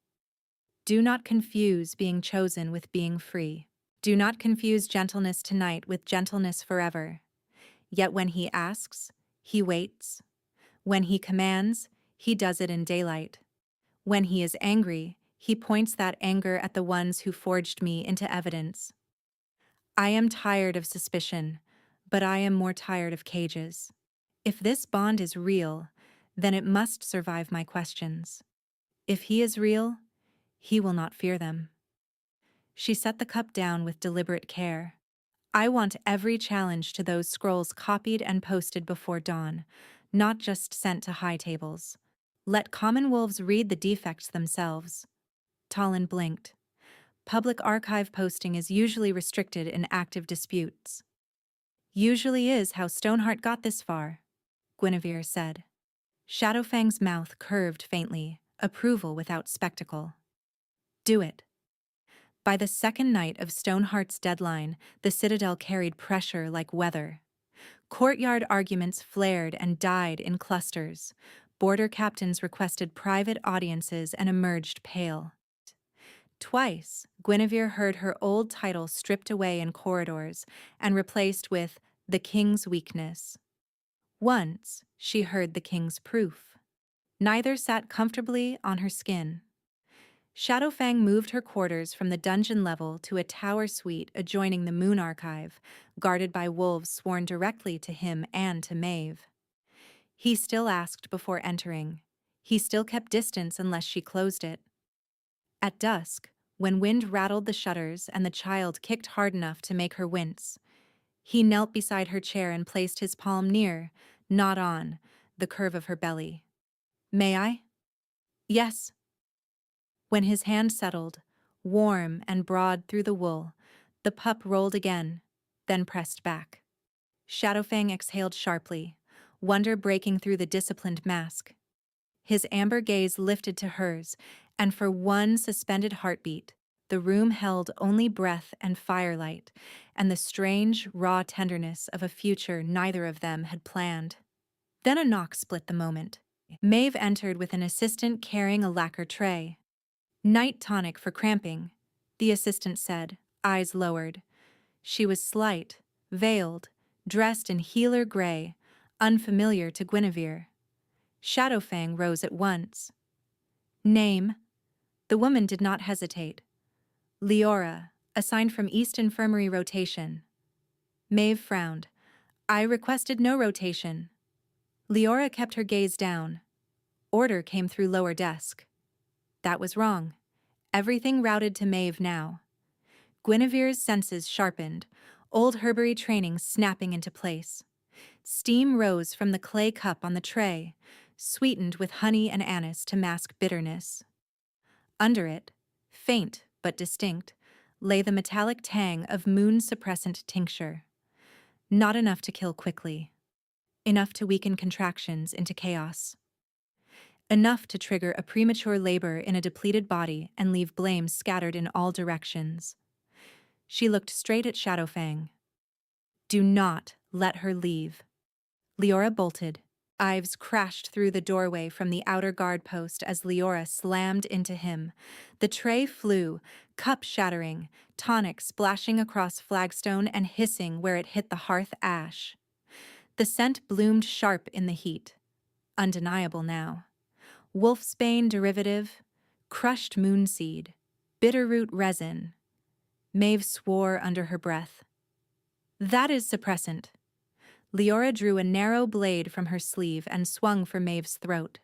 Speaker 1: Do not confuse being chosen with being free. Do not confuse gentleness tonight with gentleness forever. Yet when he asks, he waits. When he commands, he does it in daylight. When he is angry, he points that anger at the ones who forged me into evidence. I am tired of suspicion, but I am more tired of cages. If this bond is real, then it must survive my questions. If he is real, he will not fear them. She set the cup down with deliberate care. I want every challenge to those scrolls copied and posted before dawn, not just sent to high tables. Let common wolves read the defects themselves. Talon blinked. Public archive posting is usually restricted in active disputes. Usually is how Stoneheart got this far, Guinevere said. Shadowfang's mouth curved faintly, approval without spectacle. Do it. By the second night of Stoneheart's deadline, the Citadel carried pressure like weather. Courtyard arguments flared and died in clusters. Border captains requested private audiences and emerged pale. Twice, Guinevere heard her old title stripped away in corridors and replaced with the king's weakness. Once, she heard the king's proof. Neither sat comfortably on her skin. Shadowfang moved her quarters from the dungeon level to a tower suite adjoining the Moon Archive, guarded by wolves sworn directly to him and to Maeve. He still asked before entering. He still kept distance unless she closed it. At dusk, when wind rattled the shutters and the child kicked hard enough to make her wince, he knelt beside her chair and placed his palm near, not on, the curve of her belly. May I? Yes. When his hand settled, warm and broad through the wool, the pup rolled again, then pressed back. Shadowfang exhaled sharply, wonder breaking through the disciplined mask. His amber gaze lifted to hers, and for one suspended heartbeat, the room held only breath and firelight, and the strange, raw tenderness of a future neither of them had planned. Then a knock split the moment. Maeve entered with an assistant carrying a lacquer tray. Night tonic for cramping, the assistant said, eyes lowered. She was slight, veiled, dressed in healer gray, unfamiliar to Guinevere. Shadowfang rose at once. Name? The woman did not hesitate. Leora, assigned from East Infirmary rotation. Maeve frowned. I requested no rotation. Leora kept her gaze down. Order came through lower desk. That was wrong. Everything routed to Maeve now. Guinevere's senses sharpened, old herbery training snapping into place. Steam rose from the clay cup on the tray, sweetened with honey and anise to mask bitterness. Under it, faint but distinct, lay the metallic tang of moon-suppressant tincture. Not enough to kill quickly. Enough to weaken contractions into chaos. Enough to trigger a premature labor in a depleted body and leave blame scattered in all directions. She looked straight at Shadowfang. Do not let her leave. Leora bolted. Ives crashed through the doorway from the outer guard post as Leora slammed into him. The tray flew, cup shattering, tonic splashing across flagstone and hissing where it hit the hearth ash. The scent bloomed sharp in the heat. Undeniable now. Wolfsbane derivative, crushed moonseed, bitterroot resin. Maeve swore under her breath. That is suppressant. Leora drew a narrow blade from her sleeve and swung for Maeve's throat.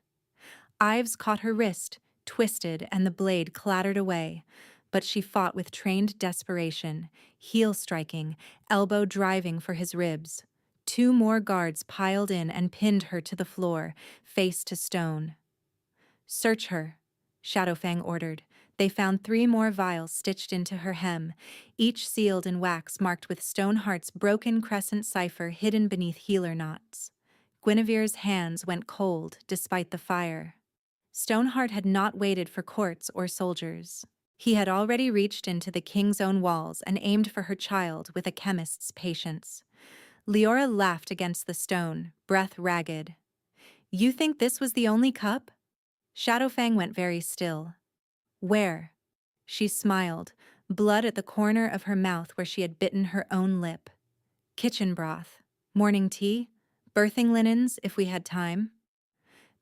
Speaker 1: Ives caught her wrist, twisted, and the blade clattered away, but she fought with trained desperation, heel striking, elbow driving for his ribs. 2 more guards piled in and pinned her to the floor, face to stone. Search her, Shadowfang ordered. They found 3 more vials stitched into her hem, each sealed in wax marked with Stoneheart's broken crescent cipher hidden beneath healer knots. Guinevere's hands went cold despite the fire. Stoneheart had not waited for courts or soldiers. He had already reached into the king's own walls and aimed for her child with a chemist's patience. Leora laughed against the stone, breath ragged. You think this was the only cup? Shadowfang went very still. Where? She smiled, blood at the corner of her mouth where she had bitten her own lip. Kitchen broth. Morning tea? Birthing linens, if we had time?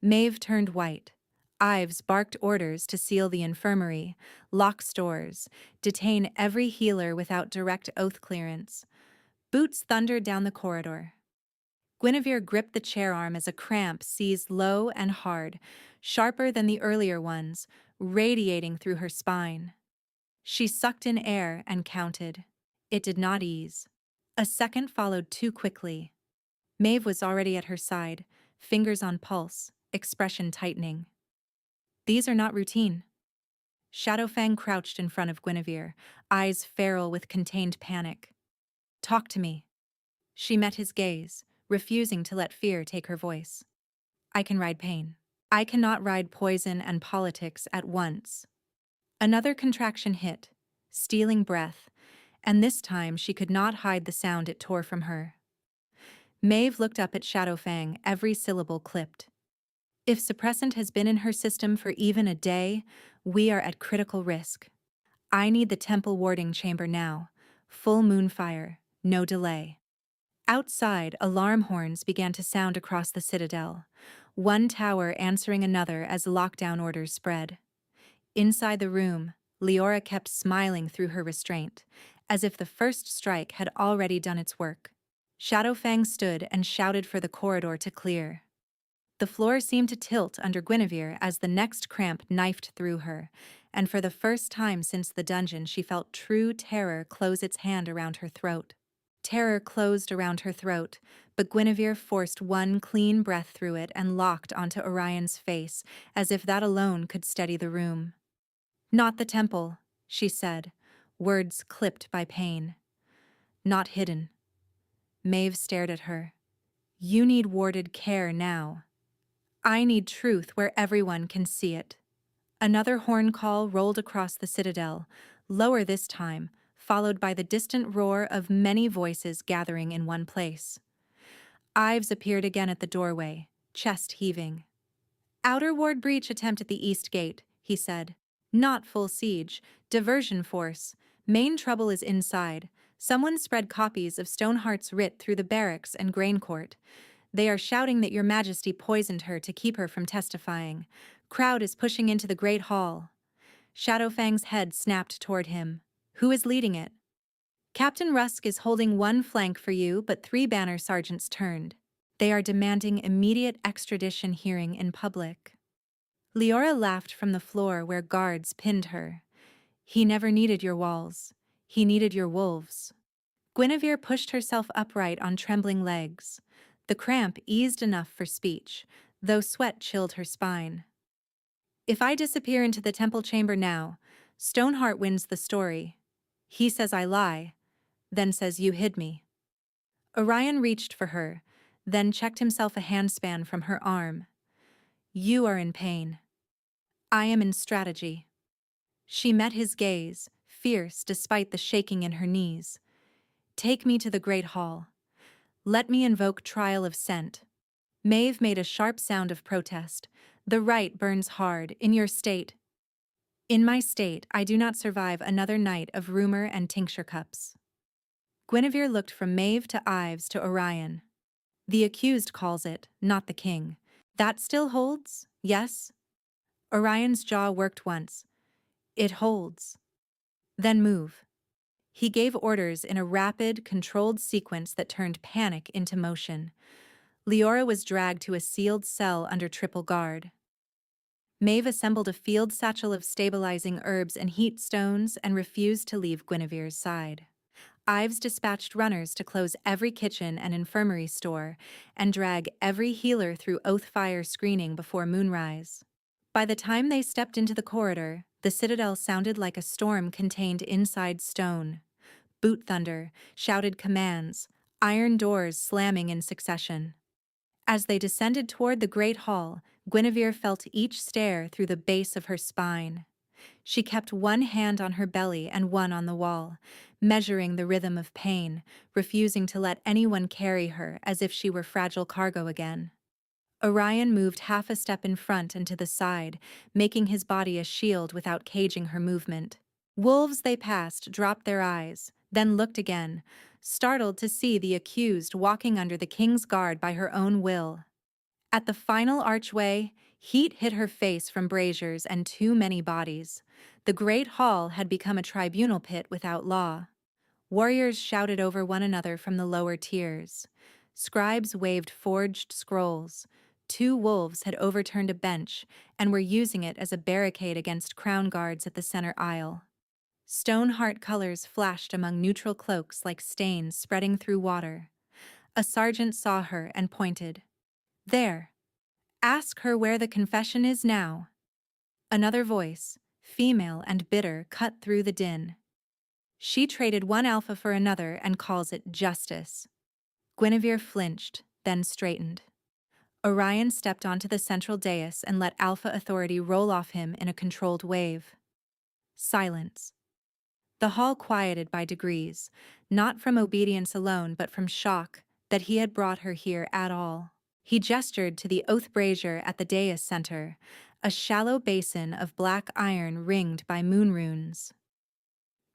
Speaker 1: Maeve turned white. Ives barked orders to seal the infirmary, lock stores, detain every healer without direct oath clearance. Boots thundered down the corridor. Guinevere gripped the chair arm as a cramp seized low and hard, sharper than the earlier ones, radiating through her spine. She sucked in air and counted. It did not ease. A second followed too quickly. Maeve was already at her side, fingers on pulse, expression tightening. These are not routine. Shadowfang crouched in front of Guinevere, eyes feral with contained panic. Talk to me. She met his gaze, refusing to let fear take her voice. I can ride pain. I cannot ride poison and politics at once. Another contraction hit, stealing breath, and this time she could not hide the sound it tore from her. Maeve looked up at Shadowfang, every syllable clipped. If suppressant has been in her system for even a day, we are at critical risk. I need the temple warding chamber now. Full moon fire, no delay. Outside, alarm horns began to sound across the citadel, one tower answering another as lockdown orders spread. Inside the room, Leora kept smiling through her restraint, as if the first strike had already done its work. Shadowfang stood and shouted for the corridor to clear. The floor seemed to tilt under Guinevere as the next cramp knifed through her, and for the first time since the dungeon she felt true terror close its hand around her throat. Terror closed around her throat, but Guinevere forced one clean breath through it and locked onto Orion's face, as if that alone could steady the room. Not the temple, she said, words clipped by pain. Not hidden. Maeve stared at her. You need warded care now. I need truth where everyone can see it. Another horn call rolled across the citadel, lower this time, followed by the distant roar of many voices gathering in one place. Ives appeared again at the doorway, chest heaving. Outer ward breach attempt at the east gate, he said. Not full siege, diversion force. Main trouble is inside. Someone spread copies of Stoneheart's writ through the barracks and grain court. They are shouting that your majesty poisoned her to keep her from testifying. Crowd is pushing into the great hall. Shadowfang's head snapped toward him. Who is leading it? Captain Rusk is holding one flank for you, but 3 banner sergeants turned. They are demanding immediate extradition hearing in public. Leora laughed from the floor where guards pinned her. He never needed your walls. He needed your wolves. Guinevere pushed herself upright on trembling legs. The cramp eased enough for speech, though sweat chilled her spine. If I disappear into the temple chamber now, Stoneheart wins the story. He says I lie, then says you hid me. Orion reached for her, then checked himself a handspan from her arm. You are in pain. I am in strategy. She met his gaze, fierce despite the shaking in her knees. Take me to the great hall. Let me invoke trial of scent. Maeve made a sharp sound of protest. The right burns hard, in your state. In my state, I do not survive another night of rumor and tincture cups. Guinevere looked from Maeve to Ives to Orion. The accused calls it, not the king. That still holds, yes? Orion's jaw worked once. It holds. Then move. He gave orders in a rapid, controlled sequence that turned panic into motion. Leora was dragged to a sealed cell under triple guard. Maeve assembled a field satchel of stabilizing herbs and heat stones and refused to leave Guinevere's side. Ives dispatched runners to close every kitchen and infirmary store and drag every healer through oath fire screening before moonrise. By the time they stepped into the corridor, the citadel sounded like a storm contained inside stone. Boot thunder, shouted commands, iron doors slamming in succession. As they descended toward the great hall, Guinevere felt each stare through the base of her spine. She kept one hand on her belly and one on the wall, measuring the rhythm of pain, refusing to let anyone carry her as if she were fragile cargo again. Orion moved half a step in front and to the side, making his body a shield without caging her movement. Wolves they passed dropped their eyes, then looked again, startled to see the accused walking under the king's guard by her own will. At the final archway, heat hit her face from braziers and too many bodies. The great hall had become a tribunal pit without law. Warriors shouted over one another from the lower tiers. Scribes waved forged scrolls. Two wolves had overturned a bench and were using it as a barricade against crown guards at the center aisle. Stoneheart colors flashed among neutral cloaks like stains spreading through water. A sergeant saw her and pointed. There. Ask her where the confession is now. Another voice, female and bitter, cut through the din. She traded one alpha for another and calls it justice. Guinevere flinched, then straightened. Orion stepped onto the central dais and let alpha authority roll off him in a controlled wave. Silence. The hall quieted by degrees, not from obedience alone but from shock that he had brought her here at all. He gestured to the oath brazier at the dais center, a shallow basin of black iron ringed by moon runes.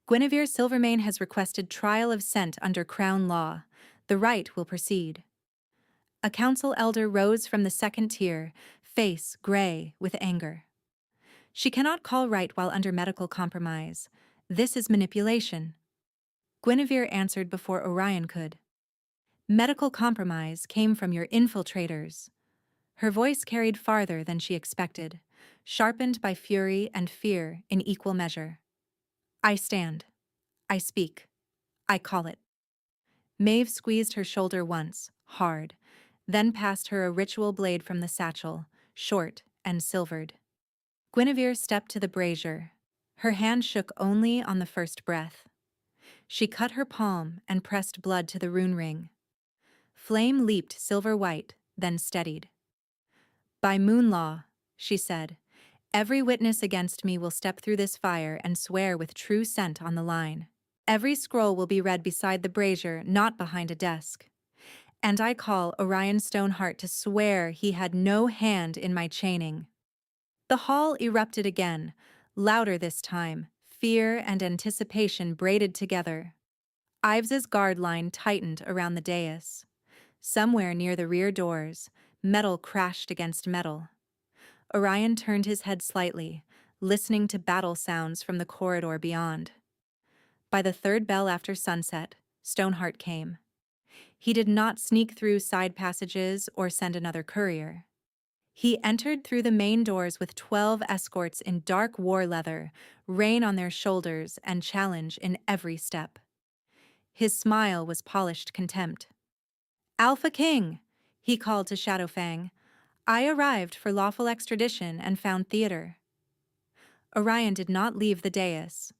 Speaker 1: Guinevere Silvermane has requested trial of scent under crown law. The rite will proceed. A council elder rose from the second tier, face gray with anger. She cannot call right while under medical compromise. This is manipulation. Guinevere answered before Orion could. Medical compromise came from your infiltrators. Her voice carried farther than she expected, sharpened by fury and fear in equal measure. I stand. I speak. I call it. Maeve squeezed her shoulder once, hard, then passed her a ritual blade from the satchel, short and silvered. Guinevere stepped to the brazier. Her hand shook only on the first breath. She cut her palm and pressed blood to the rune ring. Flame leaped silver-white, then steadied. By moon law, she said, every witness against me will step through this fire and swear with true scent on the line. Every scroll will be read beside the brazier, not behind a desk. And I call Orion Stoneheart to swear he had no hand in my chaining. The hall erupted again, louder this time, fear and anticipation braided together. Ives's guard line tightened around the dais. Somewhere near the rear doors, metal crashed against metal. Orion turned his head slightly, listening to battle sounds from the corridor beyond. By the third bell after sunset, Stoneheart came. He did not sneak through side passages or send another courier. He entered through the main doors with 12 escorts in dark war leather, rein on their shoulders and challenge in every step. His smile was polished contempt. Alpha King, he called to Shadowfang. I arrived for lawful extradition and found theater. Orion did not leave the dais.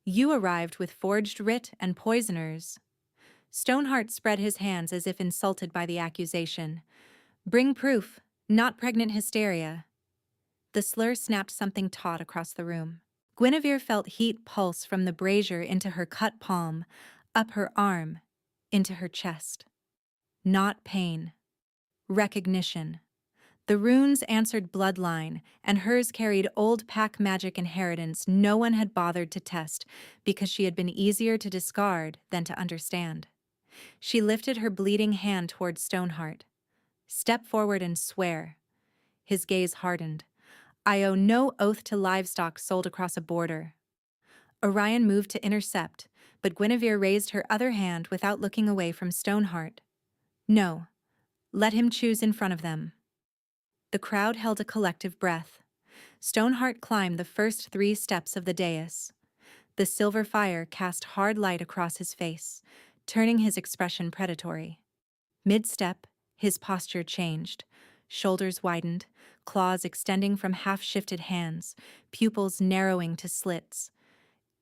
Speaker 1: You arrived with forged writ and poisoners. Stoneheart spread his hands as if insulted by the accusation. Bring proof, not pregnant hysteria. The slur snapped something taut across the room. Guinevere felt heat pulse from the brazier into her cut palm, up her arm, into her chest. Not pain. Recognition. The runes answered bloodline, and hers carried old pack magic inheritance no one had bothered to test because she had been easier to discard than to understand. She lifted her bleeding hand toward Stoneheart. Step forward and swear. His gaze hardened. I owe no oath to livestock sold across a border. Orion moved to intercept, but Guinevere raised her other hand without looking away from Stoneheart. No. Let him choose in front of them. The crowd held a collective breath. Stoneheart climbed the first 3 steps of the dais. The silver fire cast hard light across his face, turning his expression predatory. Mid-step, his posture changed. Shoulders widened, claws extending from half-shifted hands, pupils narrowing to slits.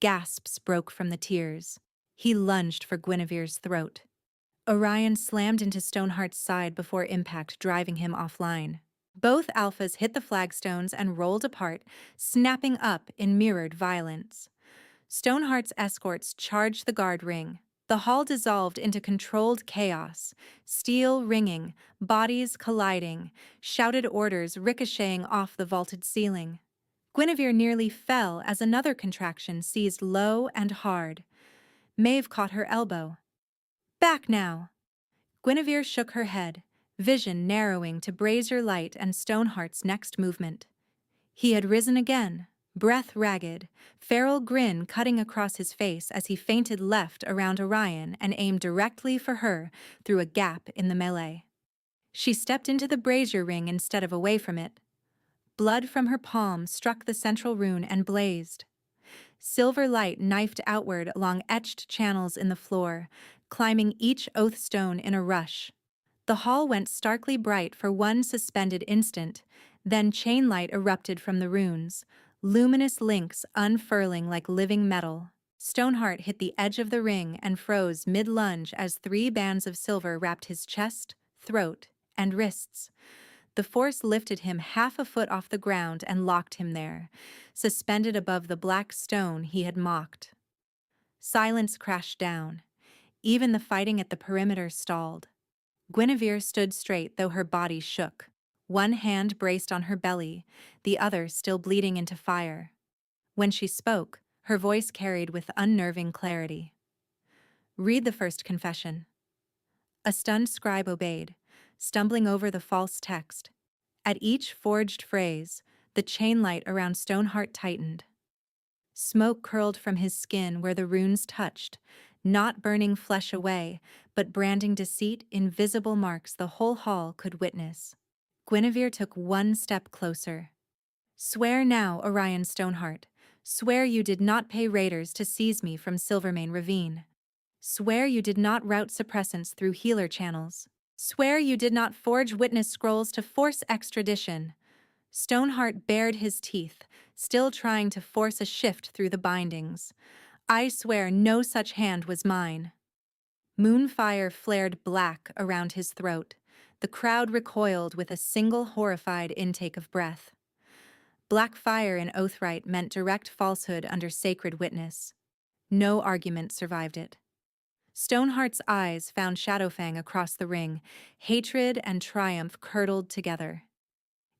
Speaker 1: Gasps broke from the tears. He lunged for Guinevere's throat. Orion slammed into Stoneheart's side before impact, driving him offline. Both alphas hit the flagstones and rolled apart, snapping up in mirrored violence. Stoneheart's escorts charged the guard ring. The hall dissolved into controlled chaos, steel ringing, bodies colliding, shouted orders ricocheting off the vaulted ceiling. Guinevere nearly fell as another contraction seized low and hard. Maeve caught her elbow. Back now! Guinevere shook her head, vision narrowing to brazier light and Stoneheart's next movement. He had risen again, breath ragged, feral grin cutting across his face as he feinted left around Orion and aimed directly for her through a gap in the melee. She stepped into the brazier ring instead of away from it. Blood from her palm struck the central rune and blazed. Silver light knifed outward along etched channels in the floor, climbing each oath stone in a rush. The hall went starkly bright for one suspended instant, then chain light erupted from the runes, luminous links unfurling like living metal. Stoneheart hit the edge of the ring and froze mid-lunge as 3 bands of silver wrapped his chest, throat, and wrists. The force lifted him half a foot off the ground and locked him there, suspended above the black stone he had mocked. Silence crashed down. Even the fighting at the perimeter stalled. Guinevere stood straight though her body shook. One hand braced on her belly, the other still bleeding into fire. When she spoke, her voice carried with unnerving clarity. "Read the first confession." A stunned scribe obeyed, stumbling over the false text. At each forged phrase, the chain light around Stoneheart tightened. Smoke curled from his skin where the runes touched, not burning flesh away, but branding deceit in visible marks the whole hall could witness. Guinevere took one step closer. "Swear now, Orion Stoneheart. Swear you did not pay raiders to seize me from Silvermane Ravine. Swear you did not route suppressants through healer channels. Swear you did not forge witness scrolls to force extradition." Stoneheart bared his teeth, still trying to force a shift through the bindings. "I swear no such hand was mine." Moonfire flared black around his throat. The crowd recoiled with a single horrified intake of breath. Black fire in Oathright meant direct falsehood under sacred witness. No argument survived it. Stoneheart's eyes found Shadowfang across the ring, hatred and triumph curdled together.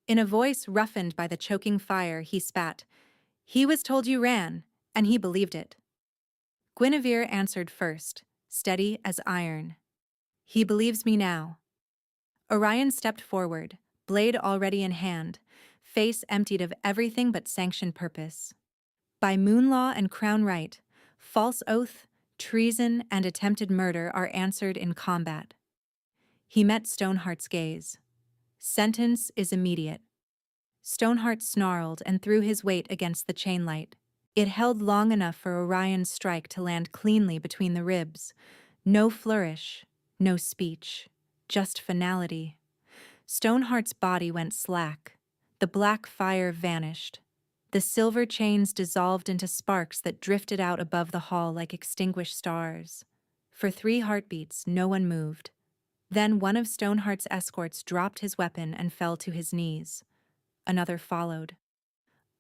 Speaker 1: In a voice roughened by the choking fire, he spat, "He was told you ran, and he believed it." Guinevere answered first, steady as iron. "He believes me now." Orion stepped forward, blade already in hand, face emptied of everything but sanctioned purpose. By moon law and crown right, false oath, treason, and attempted murder are answered in combat. He met Stoneheart's gaze. "Sentence is immediate." Stoneheart snarled and threw his weight against the chain light. It held long enough for Orion's strike to land cleanly between the ribs. No flourish, no speech, just finality. Stoneheart's body went slack. The black fire vanished. The silver chains dissolved into sparks that drifted out above the hall like extinguished stars. For 3 heartbeats, no one moved. Then one of Stoneheart's escorts dropped his weapon and fell to his knees. Another followed.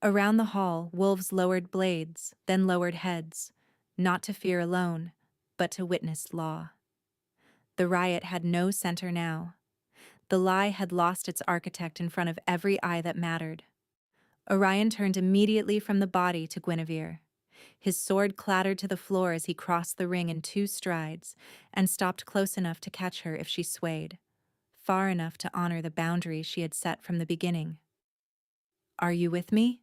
Speaker 1: Around the hall, wolves lowered blades, then lowered heads, not to fear alone, but to witness law. The riot had no center now. The lie had lost its architect in front of every eye that mattered. Orion turned immediately from the body to Guinevere. His sword clattered to the floor as he crossed the ring in 2 strides and stopped close enough to catch her if she swayed, far enough to honor the boundary she had set from the beginning. "Are you with me?"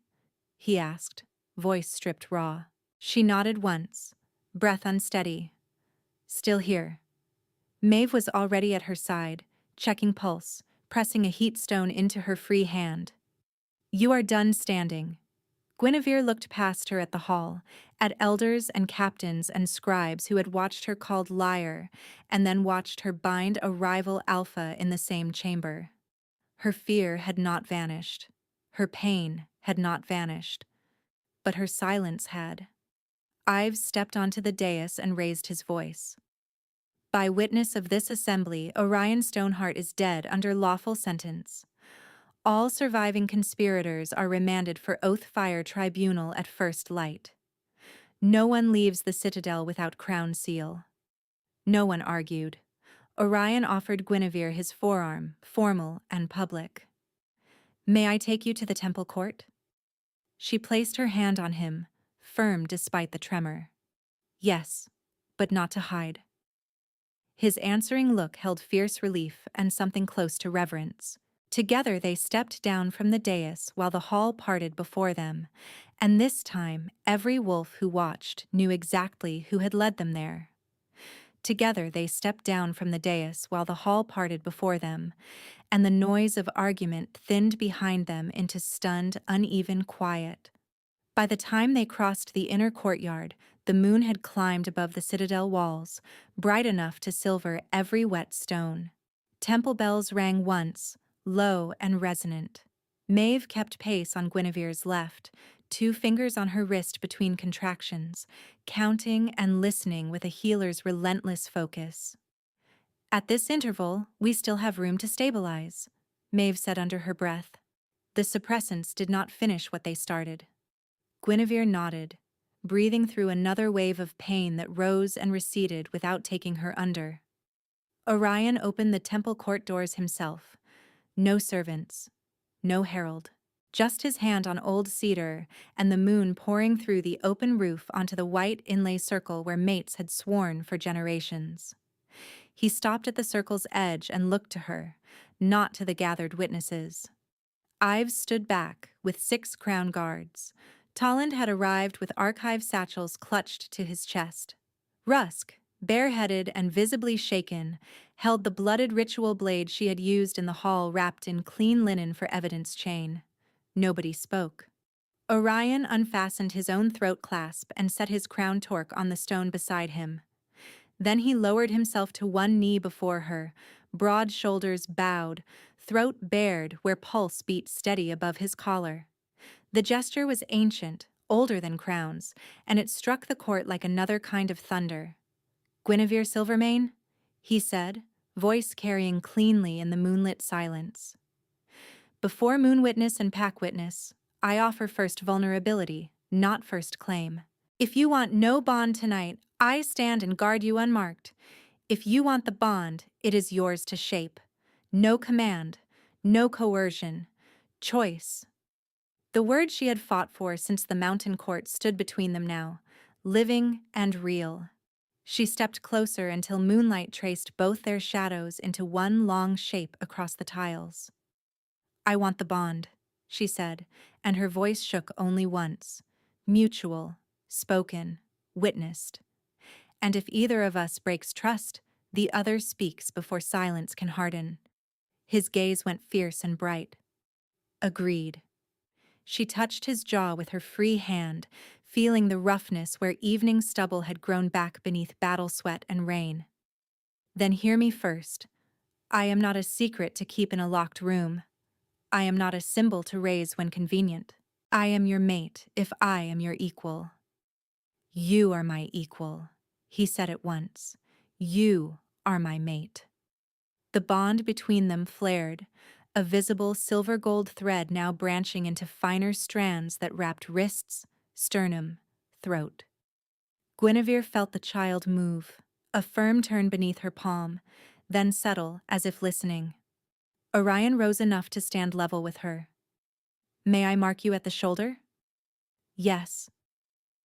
Speaker 1: he asked, voice stripped raw. She nodded once, breath unsteady. "Still here." Maeve was already at her side, checking pulse, pressing a heat stone into her free hand. "You are done standing." Guinevere looked past her at the hall, at elders and captains and scribes who had watched her called liar and then watched her bind a rival alpha in the same chamber. Her fear had not vanished. Her pain had not vanished. But her silence had. Ives stepped onto the dais and raised his voice. "By witness of this assembly, Orion Stoneheart is dead under lawful sentence. All surviving conspirators are remanded for Oathfire Tribunal at first light. No one leaves the citadel without crown seal. No one argued. Orion offered Guinevere his forearm, formal and public. May I take you to the temple court? She placed her hand on him, firm despite the tremor. Yes, but not to hide. His answering look held fierce relief and something close to reverence. Together they stepped down from the dais while the hall parted before them, and this time every wolf who watched knew exactly who had led them there. Together they stepped down from the dais while the hall parted before them, and the noise of argument thinned behind them into stunned, uneven quiet. By the time they crossed the inner courtyard, the moon had climbed above the citadel walls, bright enough to silver every wet stone. Temple bells rang once, low and resonant. Maeve kept pace on Guinevere's left, 2 fingers on her wrist between contractions, counting and listening with a healer's relentless focus. At this interval, we still have room to stabilize, Maeve said under her breath. The suppressants did not finish what they started. Guinevere nodded, breathing through another wave of pain that rose and receded without taking her under. Orion opened the temple court doors himself. No servants, no herald, just his hand on old cedar and the moon pouring through the open roof onto the white inlay circle where mates had sworn for generations. He stopped at the circle's edge and looked to her, not to the gathered witnesses. Ives stood back with 6 crown guards. Tolland had arrived with archive satchels clutched to his chest. Rusk, bareheaded and visibly shaken, held the blooded ritual blade she had used in the hall wrapped in clean linen for evidence chain. Nobody spoke. Orion unfastened his own throat clasp and set his crown torque on the stone beside him. Then he lowered himself to one knee before her, broad shoulders bowed, throat bared where pulse beat steady above his collar. The gesture was ancient, older than crowns, and it struck the court like another kind of thunder. "Guinevere Silvermane?" he said, voice carrying cleanly in the moonlit silence. "Before Moon Witness and Pack Witness, I offer first vulnerability, not first claim. If you want no bond tonight, I stand and guard you unmarked. If you want the bond, it is yours to shape. No command, no coercion, choice." The word she had fought for since the mountain court stood between them now, living and real. She stepped closer until moonlight traced both their shadows into one long shape across the tiles. "I want the bond," she said, and her voice shook only once. Mutual, spoken, witnessed. And if either of us breaks trust, the other speaks before silence can harden. His gaze went fierce and bright. "Agreed." She touched his jaw with her free hand, feeling the roughness where evening stubble had grown back beneath battle sweat and rain. "Then hear me first. I am not a secret to keep in a locked room. I am not a symbol to raise when convenient. I am your mate if I am your equal." "You are my equal," he said at once. "You are my mate." The bond between them flared, a visible silver-gold thread now branching into finer strands that wrapped wrists, sternum, throat. Guinevere felt the child move, a firm turn beneath her palm, then settle as if listening. Orion rose enough to stand level with her. "May I mark you at the shoulder?" "Yes."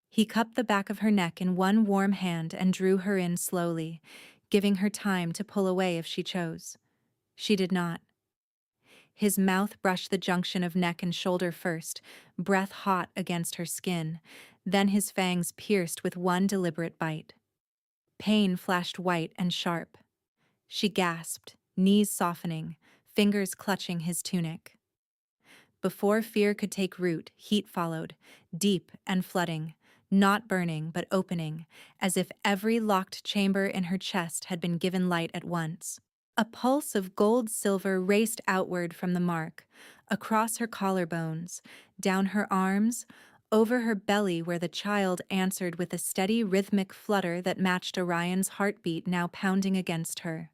Speaker 1: He cupped the back of her neck in one warm hand and drew her in slowly, giving her time to pull away if she chose. She did not. His mouth brushed the junction of neck and shoulder first, breath hot against her skin, then his fangs pierced with one deliberate bite. Pain flashed white and sharp. She gasped, knees softening, fingers clutching his tunic. Before fear could take root, heat followed, deep and flooding, not burning but opening, as if every locked chamber in her chest had been given light at once. A pulse of gold-silver raced outward from the mark, across her collarbones, down her arms, over her belly where the child answered with a steady rhythmic flutter that matched Orion's heartbeat now pounding against her.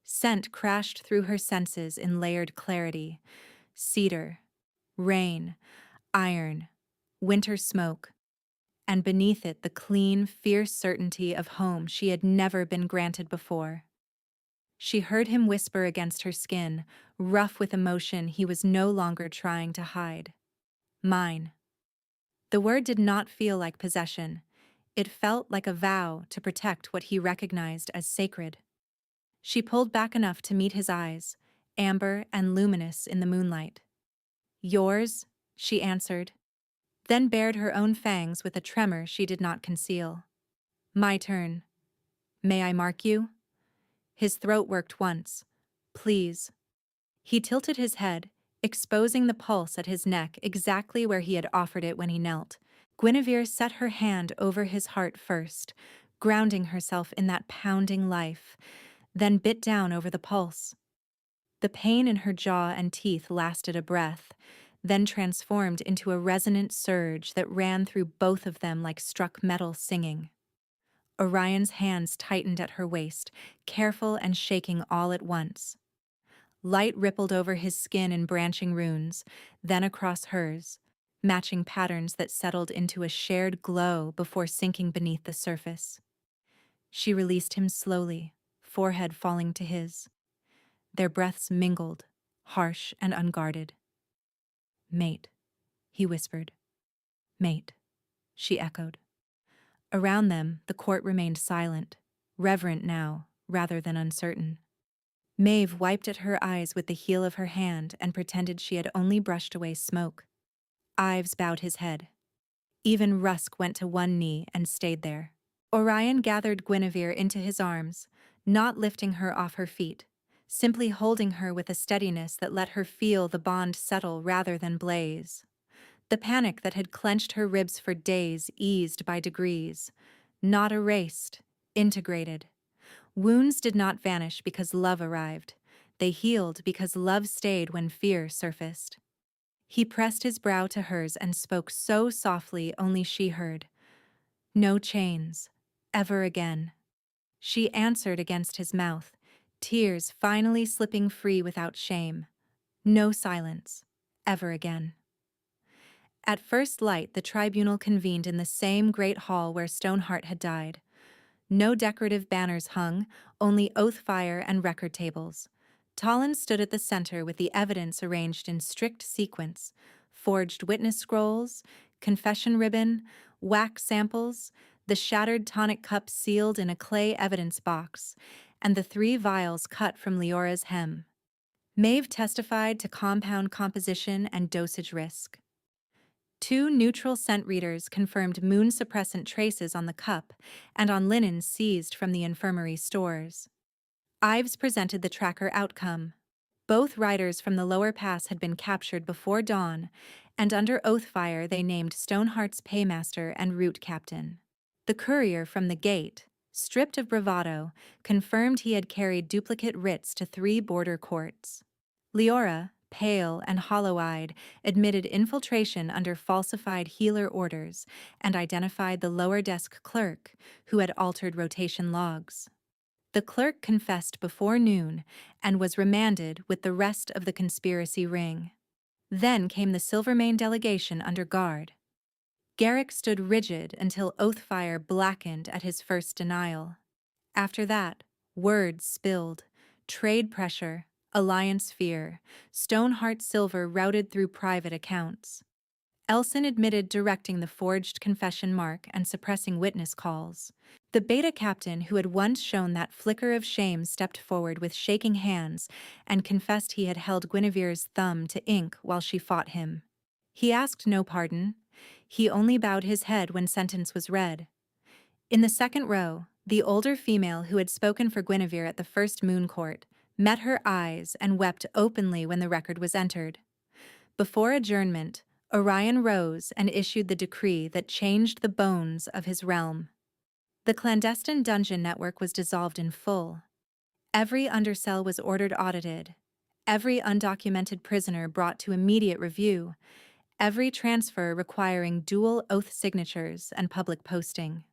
Speaker 1: Scent crashed through her senses in layered clarity. cedar, rain, iron, winter smoke, and beneath it the clean, fierce certainty of home she had never been granted before. She heard him whisper against her skin, rough with emotion he was no longer trying to hide. Mine. The word did not feel like possession. It felt like a vow to protect what he recognized as sacred. She pulled back enough to meet his eyes, amber and luminous in the moonlight. Yours, she answered, then bared her own fangs with a tremor she did not conceal. My turn. May I mark you? His throat worked once. Please. He tilted his head, exposing the pulse at his neck exactly where he had offered it when he knelt. Guinevere set her hand over his heart first, grounding herself in that pounding life, then bit down over the pulse. The pain in her jaw and teeth lasted a breath, then transformed into a resonant surge that ran through both of them like struck metal singing. Orion's hands tightened at her waist, careful and shaking all at once. Light rippled over his skin in branching runes, then across hers, matching patterns that settled into a shared glow before sinking beneath the surface. She released him slowly, forehead falling to his. Their breaths mingled, harsh and unguarded. Mate, he whispered. Mate, she echoed. Around them, the court remained silent, reverent now, rather than uncertain. Maeve wiped at her eyes with the heel of her hand and pretended she had only brushed away smoke. Ives bowed his head. Even Rusk went to one knee and stayed there. Orion gathered Guinevere into his arms, not lifting her off her feet, simply holding her with a steadiness that let her feel the bond settle rather than blaze. The panic that had clenched her ribs for days eased by degrees, not erased, integrated. Wounds did not vanish because love arrived. They healed because love stayed when fear surfaced. He pressed his brow to hers and spoke so softly only she heard. No chains. Ever again. She answered against his mouth, tears finally slipping free without shame. No silence. Ever again. At first light, the tribunal convened in the same great hall where Stoneheart had died. No decorative banners hung, only oath fire and record tables. Talon stood at the center with the evidence arranged in strict sequence: forged witness scrolls, confession ribbon, wax samples, the shattered tonic cup sealed in a clay evidence box, and the 3 vials cut from Leora's hem. Maeve testified to compound composition and dosage risk. 2 neutral scent readers confirmed moon suppressant traces on the cup and on linen seized from the infirmary stores. Ives presented the tracker outcome. Both riders from the lower pass had been captured before dawn, and under oath fire they named Stoneheart's paymaster and route captain. The courier from the gate, stripped of bravado, confirmed he had carried duplicate writs to 3 border courts. Leora, pale and hollow-eyed, admitted infiltration under falsified healer orders and identified the lower desk clerk who had altered rotation logs. The clerk confessed before noon and was remanded with the rest of the conspiracy ring. Then came the Silvermane delegation under guard. Garrick stood rigid until Oathfire blackened at his first denial. After that, words spilled, trade pressure, alliance fear, Stoneheart silver routed through private accounts. Elson admitted directing the forged confession mark and suppressing witness calls. The beta captain who had once shown that flicker of shame stepped forward with shaking hands and confessed he had held Guinevere's thumb to ink while she fought him. He asked no pardon. He only bowed his head when sentence was read. In the second row, the older female who had spoken for Guinevere at the first moon court met her eyes and wept openly when the record was entered. Before adjournment, Orion rose and issued the decree that changed the bones of his realm. The clandestine dungeon network was dissolved in full. Every undercell was ordered audited, every undocumented prisoner brought to immediate review, every transfer requiring dual oath signatures and public posting.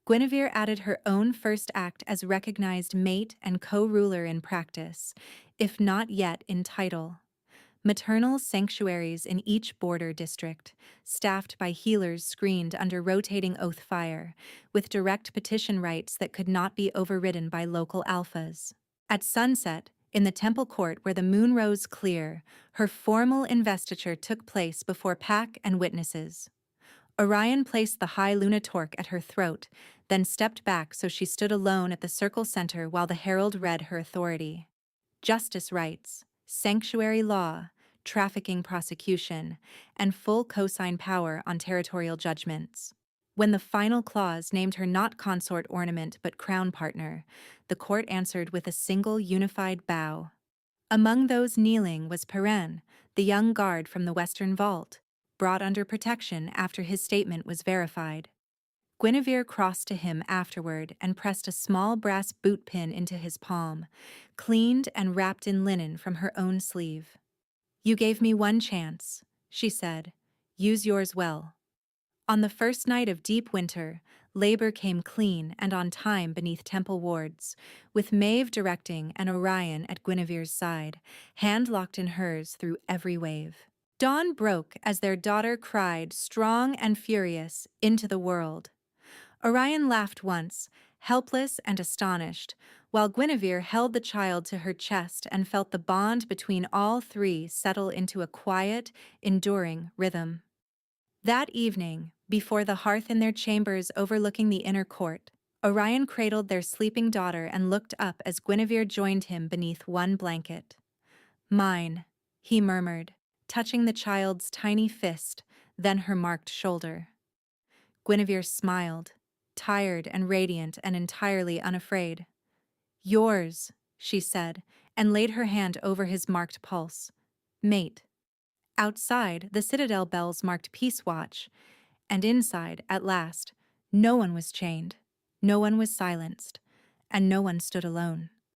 Speaker 1: Guinevere added her own first act as recognized mate and co-ruler in practice, if not yet in title. Maternal sanctuaries in each border district, staffed by healers screened under rotating oath fire, with direct petition rights that could not be overridden by local alphas. At sunset, in the temple court where the moon rose clear, her formal investiture took place before pack and witnesses. Orion placed the high lunatorque at her throat, then stepped back so she stood alone at the circle center while the herald read her authority. Justice rights, sanctuary law, trafficking prosecution, and full cosign power on territorial judgments. When the final clause named her not consort ornament but crown partner, the court answered with a single unified bow. Among those kneeling was Perrin, the young guard from the Western Vault, brought under protection after his statement was verified. Guinevere crossed to him afterward and pressed a small brass boot pin into his palm, cleaned and wrapped in linen from her own sleeve. "You gave me one chance," she said. "Use yours well." On the first night of deep winter, labor came clean and on time beneath temple wards, with Maeve directing and Orion at Guinevere's side, hand locked in hers through every wave. Dawn broke as their daughter cried, strong and furious, into the world. Orion laughed once, helpless and astonished, while Guinevere held the child to her chest and felt the bond between all three settle into a quiet, enduring rhythm. That evening, before the hearth in their chambers overlooking the inner court, Orion cradled their sleeping daughter and looked up as Guinevere joined him beneath one blanket. "Mine," he murmured, touching the child's tiny fist, then her marked shoulder. Guinevere smiled, tired and radiant and entirely unafraid. "Yours," she said, and laid her hand over his marked pulse. "Mate." Outside, the citadel bells marked Peace Watch, and inside, at last, no one was chained, no one was silenced, and no one stood alone.